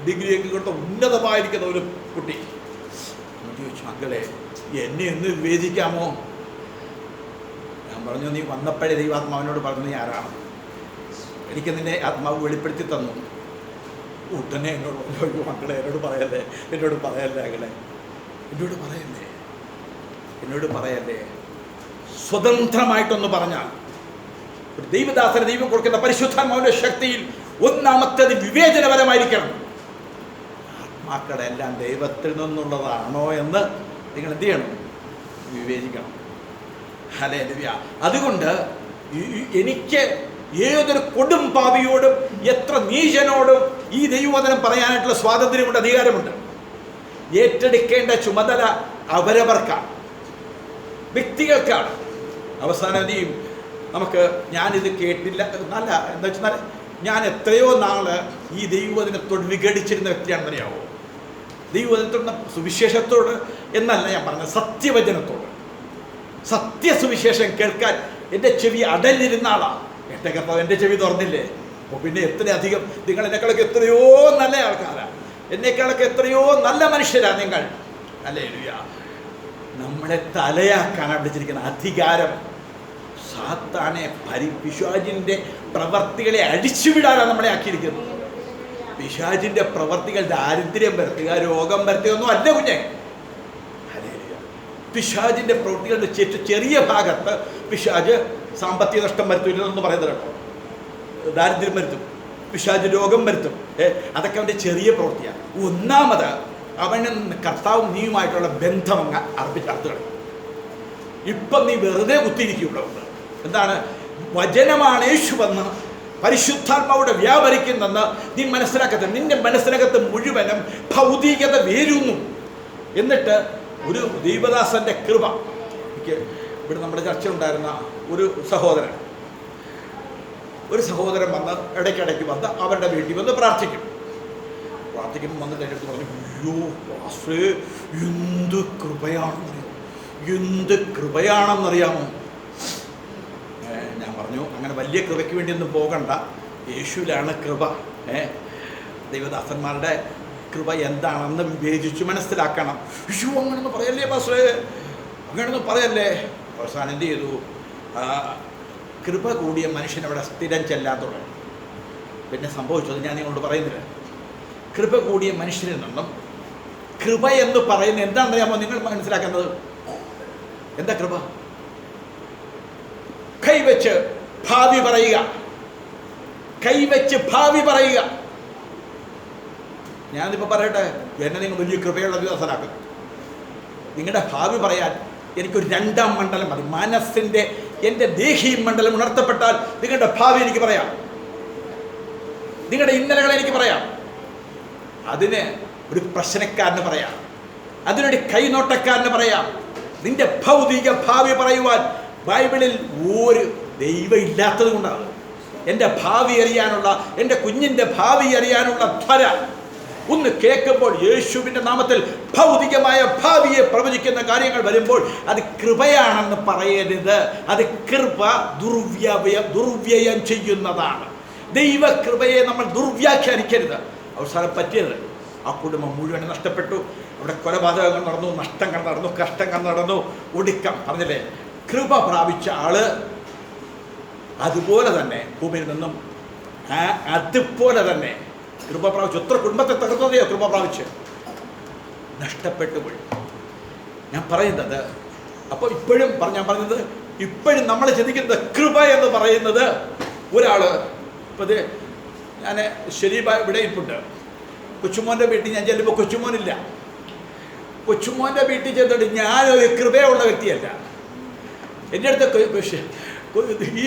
ഡിഗ്രിയൊക്കെ കൊടുത്ത ഉന്നതമായിരിക്കുന്ന ഒരു കുട്ടി ചോദിച്ചു, മക്കളെ എന്നെ ഒന്ന് വിവേചിക്കാമോ? ഞാൻ പറഞ്ഞു, നീ വന്നപ്പോഴേ ദൈവാത്മാവിനോട് പറഞ്ഞു, നീ ആരാണ്? എനിക്ക് നിന്നെ ആത്മാവ് വെളിപ്പെടുത്തി തന്നു. ഉടനെ എന്നോട് പറഞ്ഞു, മക്കളെ എന്നോട് പറയല്ലേ അകളെ, എന്നോട് പറയല്ലേ. സ്വതന്ത്രമായിട്ടൊന്ന് പറഞ്ഞാൽ ഒരു ദൈവദാസന് ദൈവം കൊടുക്കുന്ന പരിശുദ്ധാത്മാവിന്റെ ശക്തിയിൽ ഒന്നാമത്തേത് വിവേചനപരമായിരിക്കണം. ആത്മാക്കളെല്ലാം ദൈവത്തിൽ നിന്നുള്ളതാണോ എന്ന് നിങ്ങൾ എന്ത് ചെയ്യണം? വിവേചിക്കണം. ഹല്ലേലൂയ. അതുകൊണ്ട് എനിക്ക് ഏതൊരു കൊടും പാപിയോടും എത്ര നീചനോടും ഈ ദൈവവചനം പറയാനായിട്ടുള്ള സ്വാതന്ത്ര്യമുണ്ട്, അധികാരമുണ്ട്. ഏറ്റെടുക്കേണ്ട ചുമതല അവരവർക്കാണ്, വ്യക്തികൾക്കാണ്. അവസാനം നമുക്ക് ഞാനിത് കേട്ടില്ല എന്നല്ല, എന്താ വെച്ചാൽ ഞാൻ എത്രയോ നാള് ഈ ദൈവവചനത്തോട് വിഘടിച്ചിരുന്ന വ്യക്തിയാണെന്ന് അറിയാമോ? ദൈവവചനത്തോട്, സുവിശേഷത്തോട് എന്നല്ല ഞാൻ പറഞ്ഞത്, സത്യവചനത്തോട്. സത്യസുവിശേഷം കേൾക്കാൻ എൻ്റെ ചെവി അടഞ്ഞിരുന്ന ആളാണ്. എൻ്റെ കർത്താവ് എൻ്റെ ചെവി തുറന്നില്ലേ? അപ്പോൾ പിന്നെ എത്രയധികം നിങ്ങൾ എന്നെക്കാളൊക്കെ എത്രയോ നല്ല ആൾക്കാരാണ്, എന്നെക്കാളൊക്കെ എത്രയോ നല്ല മനുഷ്യരാണ് നിങ്ങൾ. ഹല്ലേലൂയ. നമ്മളെ തലയാക്കാനാണ് വിളിച്ചിരിക്കുന്ന അധികാരം. സാത്താനെ പിശാചിൻ്റെ പ്രവർത്തികളെ അഴിച്ചുവിടാനാണ് നമ്മളെ ആക്കിയിരിക്കുന്നത്. പിശാചിൻ്റെ പ്രവർത്തികൾ ദാരിദ്ര്യം വരുത്തുക, രോഗം വരുത്തുക ഒന്നും അല്ല കുഞ്ഞെ. പിശാചിൻ്റെ പ്രവൃത്തികളുടെ ചെറിയ ഭാഗത്ത് പിശാച് സാമ്പത്തിക നഷ്ടം വരുത്തില്ലെന്ന് പറയുന്നത് കേട്ടോ. ദാരിദ്ര്യം വരുത്തും, പിശാച് രോഗം വരുത്തും. അതൊക്കെ അവൻ്റെ ചെറിയ പ്രവൃത്തിയാണ്. ഒന്നാമത് അവന് കർത്താവും നീയുമായിട്ടുള്ള ബന്ധം അങ്ങ് അർപ്പിച്ചർത്ത് കളയും. ഇപ്പം നീ വെറുതെ കുത്തിയിരിക്കുള്ളൂ. എന്താണ്? വചനമാണ് യേശുവെന്ന് പരിശുദ്ധാത്മാവിടെ വ്യാപരിക്കുന്നെന്ന് നീ മനസ്സിലാക്കത്തില്ല. നിന്റെ മനസ്സിനകത്ത് മുഴുവനും ഭൗതികത വേരുന്നു. എന്നിട്ട് ഒരു ദൈവദാസന്റെ കൃപ. എനിക്ക് ഇവിടെ നമ്മുടെ ചർച്ച ഉണ്ടായിരുന്ന ഒരു സഹോദരൻ വന്ന് ഇടയ്ക്കിടയ്ക്ക് വന്ന് അവരുടെ വീട്ടിൽ വന്ന് പ്രാർത്ഥിക്കുമ്പോൾ വന്നിട്ട് എൻ്റെ അടുത്ത് പറഞ്ഞു, അയ്യോ പാസ്റ്റേ, എന്ത് കൃപയാണെന്നറിയാമോ? ഞാൻ പറഞ്ഞു, അങ്ങനെ വലിയ കൃപയ്ക്ക് വേണ്ടിയൊന്നും പോകണ്ട, യേശുവിലാണ് കൃപ. ദൈവദാസന്മാരുടെ കൃപ എന്താണെന്ന് വിവേചിച്ച് മനസ്സിലാക്കണം. അയ്യോ അങ്ങനൊന്നും പറയല്ലേ പാസ്റ്റേ, അങ്ങനൊന്നും പറയല്ലേ. അവസാനം എന്ത് ചെയ്തു? കൃപ കൂടിയ മനുഷ്യനവിടെ സ്ഥിരം ചെല്ലാൻ തുടങ്ങി. പിന്നെ സംഭവിച്ചത് ഞാൻ നിങ്ങളോട് പറയുന്നില്ല. കൃപ കൂടിയ മനുഷ്യനിൽ നിന്നും കൃപ എന്ന് പറയുന്നത് എന്താണെന്നറിയാമോ നിങ്ങൾ മനസ്സിലാക്കുന്നത്? എന്താ കൃപ? കൈവച്ച് ഭാവി പറയുക. ഞാനിപ്പോൾ പറയട്ടെ, എന്നെ നിങ്ങൾ വലിയ കൃപയുള്ള ദിവസനാക്കും. നിങ്ങളുടെ ഭാവി പറയാൻ എനിക്കൊരു രണ്ടാം മണ്ഡലം മതി. മനസ്സിൻ്റെ എൻ്റെ ദേഹീ മണ്ഡലം ഉണർത്തപ്പെട്ടാൽ നിങ്ങളുടെ ഭാവി എനിക്ക് പറയാം, നിങ്ങളുടെ ഇന്നലകളെ എനിക്ക് പറയാം. അതിന് ഒരു പ്രശ്നക്കാരന് പറയാം, അതിനൊരു കൈനോട്ടക്കാരന് പറയാം. നിന്റെ ഭൗതിക ഭാവി പറയുവാൻ ബൈബിളിൽ ഒരു ദൈവം ഇല്ലാത്തത് കൊണ്ടാണ്. എൻ്റെ ഭാവി അറിയാനുള്ള, എൻ്റെ കുഞ്ഞിൻ്റെ ഭാവി അറിയാനുള്ള ത്വര ഒന്ന് കേൾക്കുമ്പോൾ യേശുവിൻ്റെ നാമത്തിൽ ഭൗതികമായ ഭാവിയെ പ്രവചിക്കുന്ന കാര്യങ്ങൾ വരുമ്പോൾ അത് കൃപയാണെന്ന് പറയരുത്. അത് കൃപ ദുർവ്യയം ചെയ്യുന്നതാണ്. ദൈവകൃപയെ നമ്മൾ ദുർവ്യാഖ്യാനിക്കരുത്. അവസാനം പറ്റിയത് ആ കുടുംബം മുഴുവൻ നഷ്ടപ്പെട്ടു. അവിടെ കൊലപാതകങ്ങൾ നടന്നു, നഷ്ടങ്ങൾ നടന്നു, കഷ്ടങ്ങൾ നടന്നു. ഒടുക്കം പറഞ്ഞില്ലേ, കൃപ പ്രാപിച്ച ആള് അതുപോലെ തന്നെ ഭൂമിയിൽ നിന്നും അതുപോലെ തന്നെ കൃപ പ്രാപിച്ചു. എത്ര കുടുംബത്തെ തകർത്തതയോ കൃപ പ്രാപിച്ച് നഷ്ടപ്പെട്ടു പോയി. ഞാൻ പറയുന്നത് അപ്പോൾ ഇപ്പോഴും ഞാൻ പറഞ്ഞത് ഇപ്പോഴും നമ്മൾ ചിന്തിക്കുന്നത് കൃപ എന്ന് പറയുന്നത് ഒരാള്. ഇപ്പം ഇത് ഞാൻ ശരീബ ഇവിടെ ഇരിപ്പുണ്ട്. കൊച്ചുമോൻ്റെ വീട്ടിൽ ഞാൻ ചെല്ലുമ്പോൾ കൊച്ചുമോനില്ല. കൊച്ചുമോൻ്റെ വീട്ടിൽ ചെന്നിട്ട് ഞാനൊരു കൃപയുള്ള വ്യക്തിയല്ല. എൻ്റെ അടുത്ത് ഈ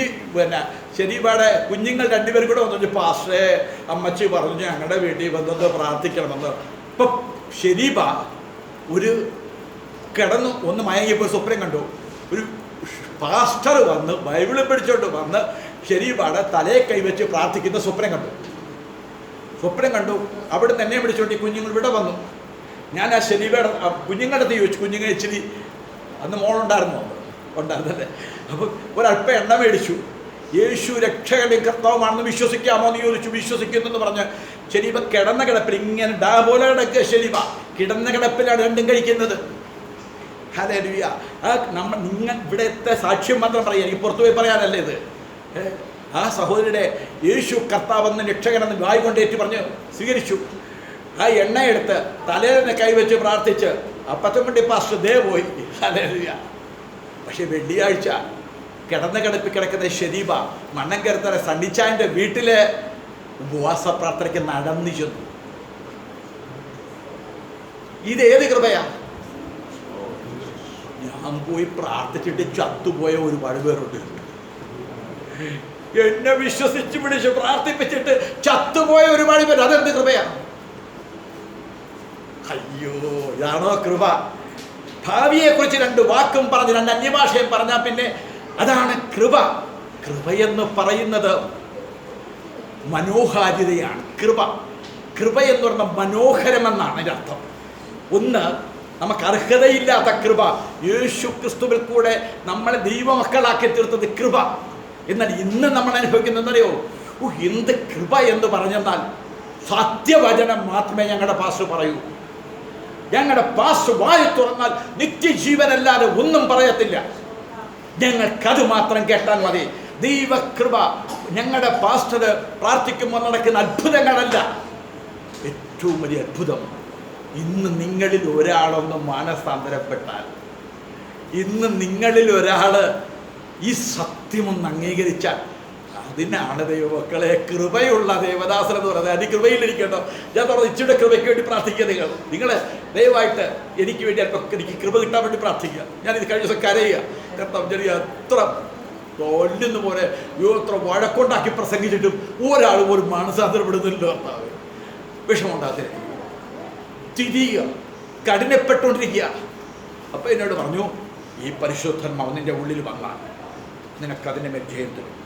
ശരീബയുടെ കുഞ്ഞുങ്ങൾ രണ്ടുപേരും കൂടെ വന്നു, പാസ്റ്റേ അമ്മച്ചി പറഞ്ഞു ഞങ്ങളുടെ വീട്ടിൽ വന്നത് പ്രാർത്ഥിക്കണമെന്ന്. ഇപ്പം ശരീബ ഒരു കിടന്നു ഒന്ന് മയങ്ങിയപ്പോൾ സ്വപ്നം കണ്ടു. ഒരു പാസ്റ്റർ വന്ന് ബൈബിളിൽ പിടിച്ചോണ്ട് വന്ന് ശരീബയുടെ തലയെ കൈവച്ച് പ്രാർത്ഥിക്കുന്ന സ്വപ്നം കണ്ടു. അവിടെ നിന്ന് എന്നെ പിടിച്ചോണ്ട് ഈ കുഞ്ഞുങ്ങൾ ഇവിടെ വന്നു. ഞാൻ ആ ശരീബയുടെ കുഞ്ഞുങ്ങളുടെ തീ വെച്ചു. കുഞ്ഞുങ്ങൾ ഇച്ചിരി അന്ന് ഉണ്ടായിരുന്നല്ലേ. അപ്പോൾ ഒരല്പം എണ്ണ മേടിച്ചു. യേശു രക്ഷകനും കർത്താവുമാണെന്ന് വിശ്വസിക്കാമോ എന്ന് ചോദിച്ചു. വിശ്വസിക്കുന്നെന്ന് പറഞ്ഞ് ശരീബ കിടന്ന കിടപ്പിൽ ഇങ്ങനെ ഡാ പോലെ കിടക്കുക. ശരീബ കിടന്ന കിടപ്പിലാണ് രണ്ടും കഴിക്കുന്നത്. ഹല്ലേലൂയ. നിങ്ങൾ ഇവിടുത്തെ സാക്ഷ്യം മാത്രം പറയാം, എനിക്ക് പുറത്തു പോയി പറയാനല്ലേ ഇത്. ആ സഹോദരിയുടെ യേശു കർത്താവെന്ന് രക്ഷകനെന്ന് വായി കൊണ്ടേറ്റ് പറഞ്ഞ് സ്വീകരിച്ചു. ആ എണ്ണയെടുത്ത് തലേന്ന് കൈവച്ച് പ്രാർത്ഥിച്ച് അപ്പത്തും കൊണ്ട് പാസ്റ്റർ ദേ പോയി. ഹല്ലേലൂയ. പക്ഷെ വെള്ളിയാഴ്ച കിടന്ന കിടപ്പിൽ കിടക്കുന്ന ശരീബ മണ്ണങ്കരത്തറ സണ്ണിച്ചായൻ്റെ വീട്ടില് ഉപവാസ പ്രാർത്ഥനയ്ക്ക് നടന്നു ചെന്നു. ഇതേത് കൃപയാ? ഞാൻ പോയി പ്രാർത്ഥിച്ചിട്ട് ചത്തുപോയ ഒരുപാട് പേരുണ്ട്. എന്നെ വിശ്വസിച്ച് പിടിച്ച് പ്രാർത്ഥിപ്പിച്ചിട്ട് ചത്തുപോയ ഒരുപാട് പേര്. അതെന്ത് കൃപയാ? അയ്യോ, ഇതാണോ കൃപ? ഭാവിയെക്കുറിച്ച് രണ്ട് വാക്കും പറഞ്ഞ് രണ്ട് അന്യഭാഷയും പറഞ്ഞാൽ പിന്നെ അതാണ് കൃപ. കൃപയെന്ന് പറയുന്നത് മനോഹാരിതയാണ്. കൃപ എന്ന് പറഞ്ഞാൽ മനോഹരമെന്നാണ് അതിൻ്റെ അർത്ഥം. ഒന്ന് നമുക്ക് അർഹതയില്ലാത്ത കൃപ യേശു ക്രിസ്തുവിൽ കൂടെ നമ്മളെ ദൈവമക്കളാക്കി തീർത്തത് കൃപ. എന്നാൽ ഇന്ന് നമ്മൾ അനുഭവിക്കുന്നതെന്നറിയോ? എന്ത് കൃപ എന്ന് പറഞ്ഞെന്നാൽ സത്യവചനം മാത്രമേ ഞങ്ങളുടെ പാസ്റ്റർ പറയൂ. ഞങ്ങളുടെ പാസ്റ്റർ വായി തുറന്നാൽ നിത്യജീവനല്ലാതെ ഒന്നും പറയത്തില്ല. ഞങ്ങൾക്കത് മാത്രം കേട്ടാൽ മതി. ദൈവകൃപ. ഞങ്ങളുടെ പാസ്റ്റർ പ്രാർത്ഥിക്കുമ്പോൾ നടക്കുന്ന അത്ഭുതങ്ങളല്ല. ഏറ്റവും വലിയ അത്ഭുതം, ഇന്ന് നിങ്ങളിൽ ഒരാളൊന്ന് മാനസാന്തരപ്പെട്ടാൽ, ഇന്ന് നിങ്ങളിൽ ഒരാൾ ഈ സത്യമൊന്ന് അംഗീകരിച്ചാൽ, അതിനാണ് ദൈവമക്കളെ കൃപയുള്ള ദേവദാസൻ എന്ന് പറയുന്നത്. അതിന് കൃപയിലിരിക്കട്ടോ. ഞാൻ പറഞ്ഞത് ഇച്ചിയുടെ കൃപയ്ക്ക് വേണ്ടി പ്രാർത്ഥിക്കുക. നിങ്ങൾ ദയവായിട്ട് എനിക്ക് വേണ്ടി അല്പം എനിക്ക് കൃപ കിട്ടാൻ വേണ്ടി പ്രാർത്ഥിക്കുക. ഞാനിത് കഴിഞ്ഞ ദിവസം കരയുക. കർത്താവ് എത്ര കൊല്ലുന്ന പോലെ എത്ര വഴക്കൊണ്ടാക്കി പ്രസംഗിച്ചിട്ടും ഒരാൾ പോലും മാനസാന്തരപ്പെടുന്നില്ല. കർത്താവ് വിഷമമുണ്ടാകത്തില്ല. തിരിയുക, കഠിനപ്പെട്ടുകൊണ്ടിരിക്കുക. അപ്പം എന്നോട് പറഞ്ഞു, ഈ പരിശുദ്ധാത്മാവ് നിൻ്റെ ഉള്ളിൽ വന്നാൽ നിനക്കതിൻ്റെ മേൽ ജയം തരും.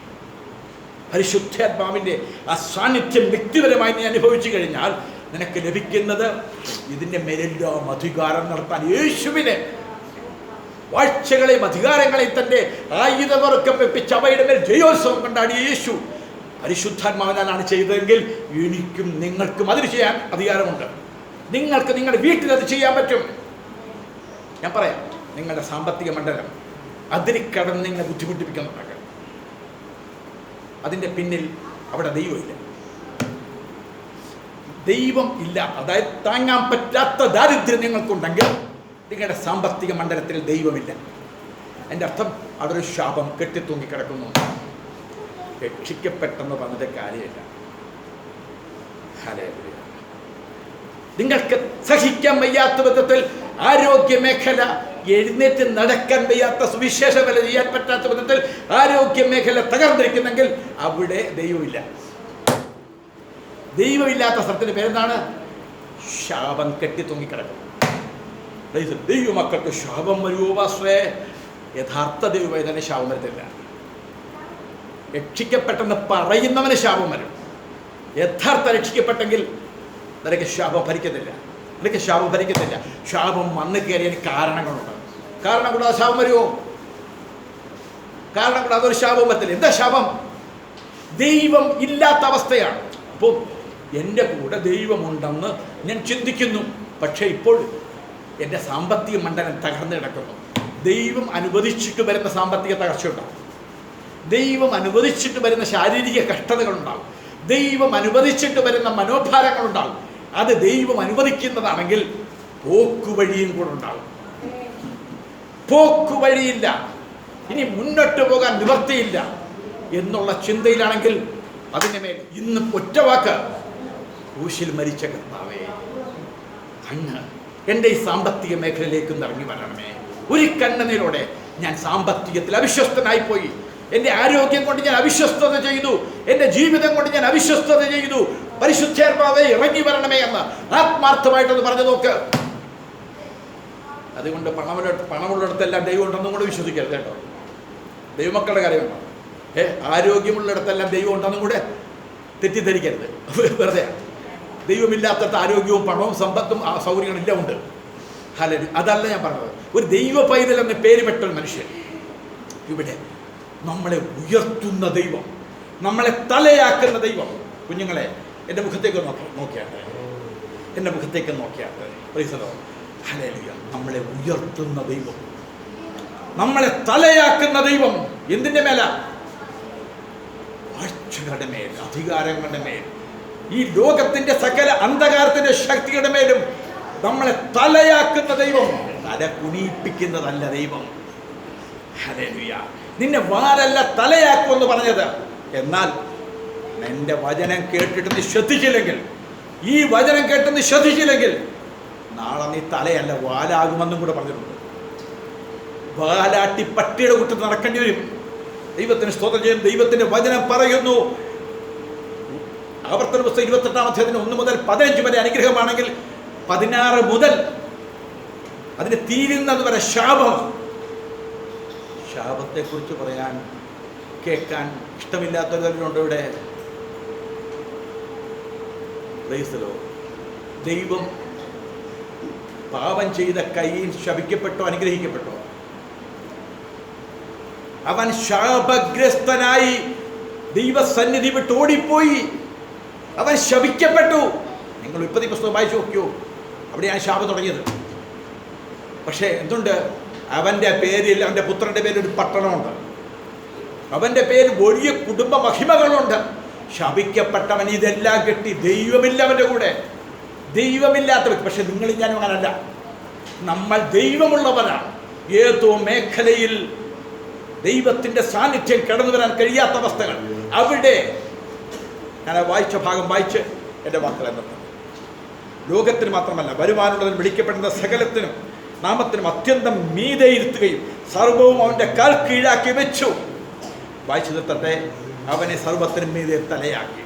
പരിശുദ്ധാത്മാവിൻ്റെ ആ സാന്നിധ്യം വ്യക്തിപരമായി നീ അനുഭവിച്ചു കഴിഞ്ഞാൽ നിനക്ക് ലഭിക്കുന്നത് ഇതിൻ്റെ മേലെല്ലാം അധികാരം നടത്താൻ യേശുവിനെ വാഴ്ചകളെയും അധികാരങ്ങളെയും തൻ്റെ ആയുധവർക്കം വെപ്പിച്ച് അവയുടെ മേൽ ജയോത്സവം കൊണ്ടാടി യേശു. പരിശുദ്ധാത്മാവിനാലാണ് ചെയ്തതെങ്കിൽ എനിക്കും നിങ്ങൾക്കും അതിന് ചെയ്യാൻ അധികാരമുണ്ട്. നിങ്ങൾക്ക് നിങ്ങളുടെ വീട്ടിൽ അത് ചെയ്യാൻ പറ്റും. ഞാൻ പറയാം, നിങ്ങളുടെ സാമ്പത്തിക മണ്ഡലം അതിന് കടന്ന് നിങ്ങളെ ബുദ്ധിമുട്ടിപ്പിക്കുന്നുണ്ടാക്കുക. അതിൻ്റെ പിന്നിൽ അവിടെ ദൈവമില്ല. ദൈവം ഇല്ല. അതായത് താങ്ങാൻ പറ്റാത്ത ദാരിദ്ര്യം നിങ്ങൾക്കുണ്ടെങ്കിൽ നിങ്ങളുടെ സാമ്പത്തിക മണ്ഡലത്തിൽ ദൈവമില്ല. എൻ്റെ അർത്ഥം അതൊരു ശാപം കെട്ടിത്തൂങ്ങിക്കിടക്കുന്നു. രക്ഷിക്കപ്പെട്ടെന്ന് പറഞ്ഞിട്ട് കാര്യമില്ല. ഹല്ലേലൂയ. നിങ്ങൾക്ക് സഹിക്കാൻ വയ്യാത്ത വിധത്തിൽ ആരോഗ്യ മേഖല, എഴുന്നേറ്റ് നടക്കാൻ വയ്യാത്ത, സുവിശേഷ വില ചെയ്യാൻ പറ്റാത്ത വിധത്തിൽ ആരോഗ്യ മേഖല തകർന്നിരിക്കുന്നെങ്കിൽ അവിടെ ദൈവമില്ല. ദൈവമില്ലാത്ത സ്ഥലത്തിൻ്റെ പേരെന്താണ്? ശാപം കെട്ടിത്തൂങ്ങിക്കിടക്കും. ദൈവമക്കൾക്ക് ശാപം വരുമോ പാസ്റ്ററേ? യഥാർത്ഥ ദൈവവേദന ശാപം വരത്തില്ല. രക്ഷിക്കപ്പെട്ടെന്ന് പറയുന്നവന് ശാപം വരും. യഥാർത്ഥ രക്ഷിക്കപ്പെട്ടെങ്കിൽ നിനക്ക് ശാപം ഭരിക്കത്തില്ല. നിനക്ക് ശാപം ഭരിക്കത്തില്ല. ശാപം വന്നു കയറിയതിന് കാരണങ്ങളുണ്ട്. കാരണം കൂടാതെ ശാപം വരുമോ? കാരണം കൂടാതെ അതൊരു ശാപം വരത്തില്ല. എന്താ ശാപം? ദൈവം ഇല്ലാത്ത അവസ്ഥയാണ്. അപ്പോൾ എൻ്റെ കൂടെ ദൈവമുണ്ടെന്ന് ഞാൻ ചിന്തിക്കുന്നു, പക്ഷേ ഇപ്പോൾ എൻ്റെ സാമ്പത്തിക മണ്ഡലം തകർന്നു കിടക്കുന്നു. ദൈവം അനുവദിച്ചിട്ട് വരുന്ന സാമ്പത്തിക തകർച്ചയുണ്ടാകും. ദൈവം അനുവദിച്ചിട്ട് വരുന്ന ശാരീരിക കഷ്ടതകളുണ്ടാകും. ദൈവം അനുവദിച്ചിട്ട് വരുന്ന മനോഭാരങ്ങളുണ്ടാകും. അത് ദൈവം അനുവദിക്കുന്നതാണെങ്കിൽ പോക്കുവഴിയും കൂടെ ഉണ്ടാകും. പോക്കുവഴിയില്ല, ഇനി മുന്നോട്ട് പോകാൻ നിവർത്തിയില്ല എന്നുള്ള ചിന്തയിലാണെങ്കിൽ അതിൻ്റെ മേൽ ഇന്ന് ഒറ്റവാക്ക്, ക്രൂശിൽ മരിച്ച കർത്താവേ, അങ്ങ് എൻ്റെ ഈ സാമ്പത്തിക മേഖലയിലേക്ക് ഇറങ്ങി വരണമേ. ഒരു കണ്ണുനീരോടെ ഞാൻ സാമ്പത്തികത്തിൽ അവിശ്വസ്തനായിപ്പോയി. എൻ്റെ ആരോഗ്യം കൊണ്ട് ഞാൻ അവിശ്വസ്തത ചെയ്തു. എൻ്റെ ജീവിതം കൊണ്ട് ഞാൻ അവിശ്വസ്തത ചെയ്തു. പരിശുദ്ധാത്മാവേ ഇറങ്ങി വരണമേ എന്ന് ആത്മാർത്ഥമായിട്ടൊന്ന് പറഞ്ഞു നോക്ക്. അതുകൊണ്ട് പണമുള്ളിടത്തെല്ലാം ദൈവം ഉണ്ടെന്നും കൂടെ വിശ്വസിക്കരുത് കേട്ടോ. ദൈവമക്കളുടെ കാര്യമാണ്. ആരോഗ്യമുള്ളിടത്തെല്ലാം ദൈവം ഉണ്ടെന്നും കൂടെ തെറ്റിദ്ധരിക്കരുത്. വെറുതെ ദൈവമില്ലാത്തടത്ത് ആരോഗ്യവും പണവും സമ്പത്തും സൗകര്യങ്ങളും എല്ലാം ഉണ്ട്. ഹല്ലേലൂയ. അതല്ല ഞാൻ പറഞ്ഞത്. ഒരു ദൈവ പൈതൽ എന്ന പേര് പെട്ടൊരു മനുഷ്യൻ. ഇവിടെ നമ്മളെ ഉയർത്തുന്ന ദൈവം, നമ്മളെ തലയാക്കുന്ന ദൈവം. കുഞ്ഞുങ്ങളെ എൻ്റെ മുഖത്തേക്ക് നോക്കിയാട്ടെ, എൻ്റെ മുഖത്തേക്ക് നോക്കിയാട്ടെ. Praise the lord. ഹല്ലേലൂയ. നമ്മളെ ഉയർത്തുന്ന ദൈവം, നമ്മളെ തലയാക്കുന്ന ദൈവം. എന്തിൻ്റെ മേല? വാഴ്ചകളുടെ മേൽ, അധികാരങ്ങളുടെ മേൽ, ഈ ലോകത്തിൻ്റെ സകല അന്ധകാരത്തിൻ്റെ ശക്തിയുടെ മേലും നമ്മളെ തലയാക്കുന്ന ദൈവം. തല കുനിയിപ്പിക്കുന്നതല്ല ദൈവം. ഹല്ലേലൂയ. നിന്നെ വാലല്ല തലയാക്കുമെന്ന് പറഞ്ഞത്. എന്നാൽ നിന്റെ വചനം കേട്ടിട്ട് നീ ശ്രദ്ധിച്ചില്ലെങ്കിൽ, ഈ വചനം കേട്ട് നീ ശ്രദ്ധിച്ചില്ലെങ്കിൽ നാളെ നീ തലയല്ല വാലാകുമെന്നും കൂടെ പറഞ്ഞിട്ടുണ്ട്. വാലാട്ടി പട്ടിയുടെ കൂട്ടത്തിൽ നടക്കേണ്ടി വരും. ദൈവത്തിന് സ്തോത്രം ചെയ്യും. ദൈവത്തിന്റെ വചനം പറയുന്നു, ആവർത്തന പുസ്തകം 28-ാം അധ്യായത്തിന് 1 മുതൽ 15 വരെ അനുഗ്രഹമാണെങ്കിൽ 16 മുതൽ അതിന് തീരുന്നത് വരെ ശാപം. ശാപത്തെക്കുറിച്ച് പറയാൻ കേൾക്കാൻ ഇഷ്ടമില്ലാത്തവരുണ്ടോ ഇവിടെ? Price the Lord. ദൈവം പാപം ചെയ്ത കയ്യിൽ ശപിക്കപ്പെട്ടോ അനുഗ്രഹിക്കപ്പെട്ടോ? അവൻ ശാപഗ്രസ്തനായി ദൈവസന്നിധി വിട്ട് ഓടിപ്പോയി. അവൻ ശപിക്കപ്പെട്ടു. നിങ്ങൾ ഉൽപ്പത്തി പുസ്തകം വായിച്ചു നോക്കിയോ? അവിടെയാണ് ശാപം തുടങ്ങിയത്. പക്ഷേ എന്തുണ്ട്? അവൻ്റെ പേരിൽ, അവൻ്റെ പുത്രൻ്റെ പേരിൽ ഒരു പട്ടണമുണ്ട്. അവൻ്റെ പേരിൽ വലിയ കുടുംബ മഹിമകളുണ്ട്. ശപിക്കപ്പെട്ടവൻ ഇതെല്ലാം കെട്ടി. ദൈവമില്ല അവൻ്റെ കൂടെ, ദൈവമില്ലാത്ത വ്യക്തി. പക്ഷെ നിങ്ങളും ഞാനും അങ്ങനല്ല. നമ്മൾ ദൈവമുള്ളവരാണ്. ഏതോ മേഖലയിൽ ദൈവത്തിൻ്റെ സാന്നിധ്യം കടന്നു വരാൻ കഴിയാത്ത അവസ്ഥകൾ, അവിടെ ഞാൻ വായിച്ച ഭാഗം വായിച്ച് എൻ്റെ വാക്കുകൾ നിർത്തുന്നു. ലോകത്തിന് മാത്രമല്ല, വരുവാനുള്ളതിന് വിളിക്കപ്പെടുന്ന സകലത്തിനും നാമത്തിനും അത്യന്തം മീതെ ഇരുത്തുകയും സർവവും അവൻ്റെ കാൽ കീഴാക്കി വെച്ചു. വായിച്ചു നിർത്തട്ടെ. അവനെ സർവത്തിനും മീതെ തലയാക്കി.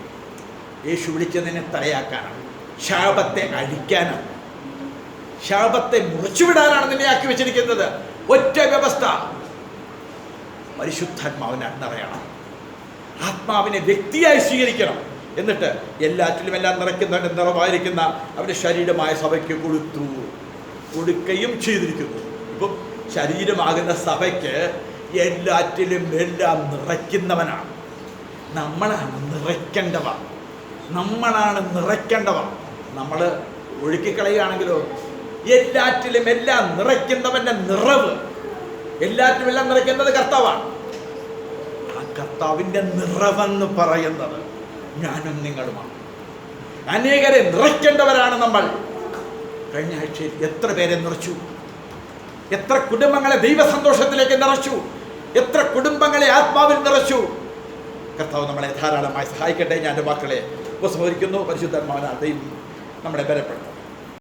യേശു വിളിച്ചതിനെ തലയാക്കാനാണ്, ശാപത്തെ അഴിക്കാനാണ്, ശാപത്തെ മുറിച്ചുവിടാനാണ് നിന്നെ ആക്കി വെച്ചിരിക്കുന്നത്. ഒറ്റ വ്യവസ്ഥ, പരിശുദ്ധാത്മാവിനെ നിറയണം. ആത്മാവിനെ വ്യക്തിയായി സ്വീകരിക്കണം. എന്നിട്ട് എല്ലാറ്റിലും എല്ലാം നിറയ്ക്കുന്നവൻ്റെ നിറവായിരിക്കുന്ന അവൻ്റെ ശരീരമായ സഭയ്ക്ക് കൊടുക്കുകയും ചെയ്തിരിക്കുന്നു. ഇപ്പം ശരീരമാകുന്ന സഭയ്ക്ക് എല്ലാറ്റിലും എല്ലാം നിറയ്ക്കുന്നവനാണ്. നമ്മളാണ് നിറയ്ക്കേണ്ടവ, നമ്മളാണ് നിറയ്ക്കേണ്ടവ. നമ്മൾ ഒഴുക്കിക്കളയുകയാണെങ്കിലോ? എല്ലാറ്റിലും എല്ലാം നിറയ്ക്കുന്നവൻ്റെ നിറവ്, എല്ലാറ്റിലും എല്ലാം നിറയ്ക്കുന്നത് കർത്താവാണ്. ആ കർത്താവിൻ്റെ നിറവെന്ന് പറയുന്നത് ഞാനും നിങ്ങളുമാണ്. അനേകരെ നിറയ്ക്കേണ്ടവരാണ് നമ്മൾ. കഴിഞ്ഞ ആഴ്ചയിൽ എത്ര പേരെ നിറച്ചു? എത്ര കുടുംബങ്ങളെ ദൈവസന്തോഷത്തിലേക്ക് നിറച്ചു? എത്ര കുടുംബങ്ങളെ ആത്മാവിൽ നിറച്ചു? കർത്താവ് നമ്മളെ ധാരാളമായി സഹായിക്കട്ടെ. ഞാൻ എൻ്റെ വാക്കുകളെ ഉപസംഹരിക്കുന്നു. പരിശുദ്ധാത്മാവിനാൽ ദൈവം നമ്മളെ ബലപ്പെടുത്തും.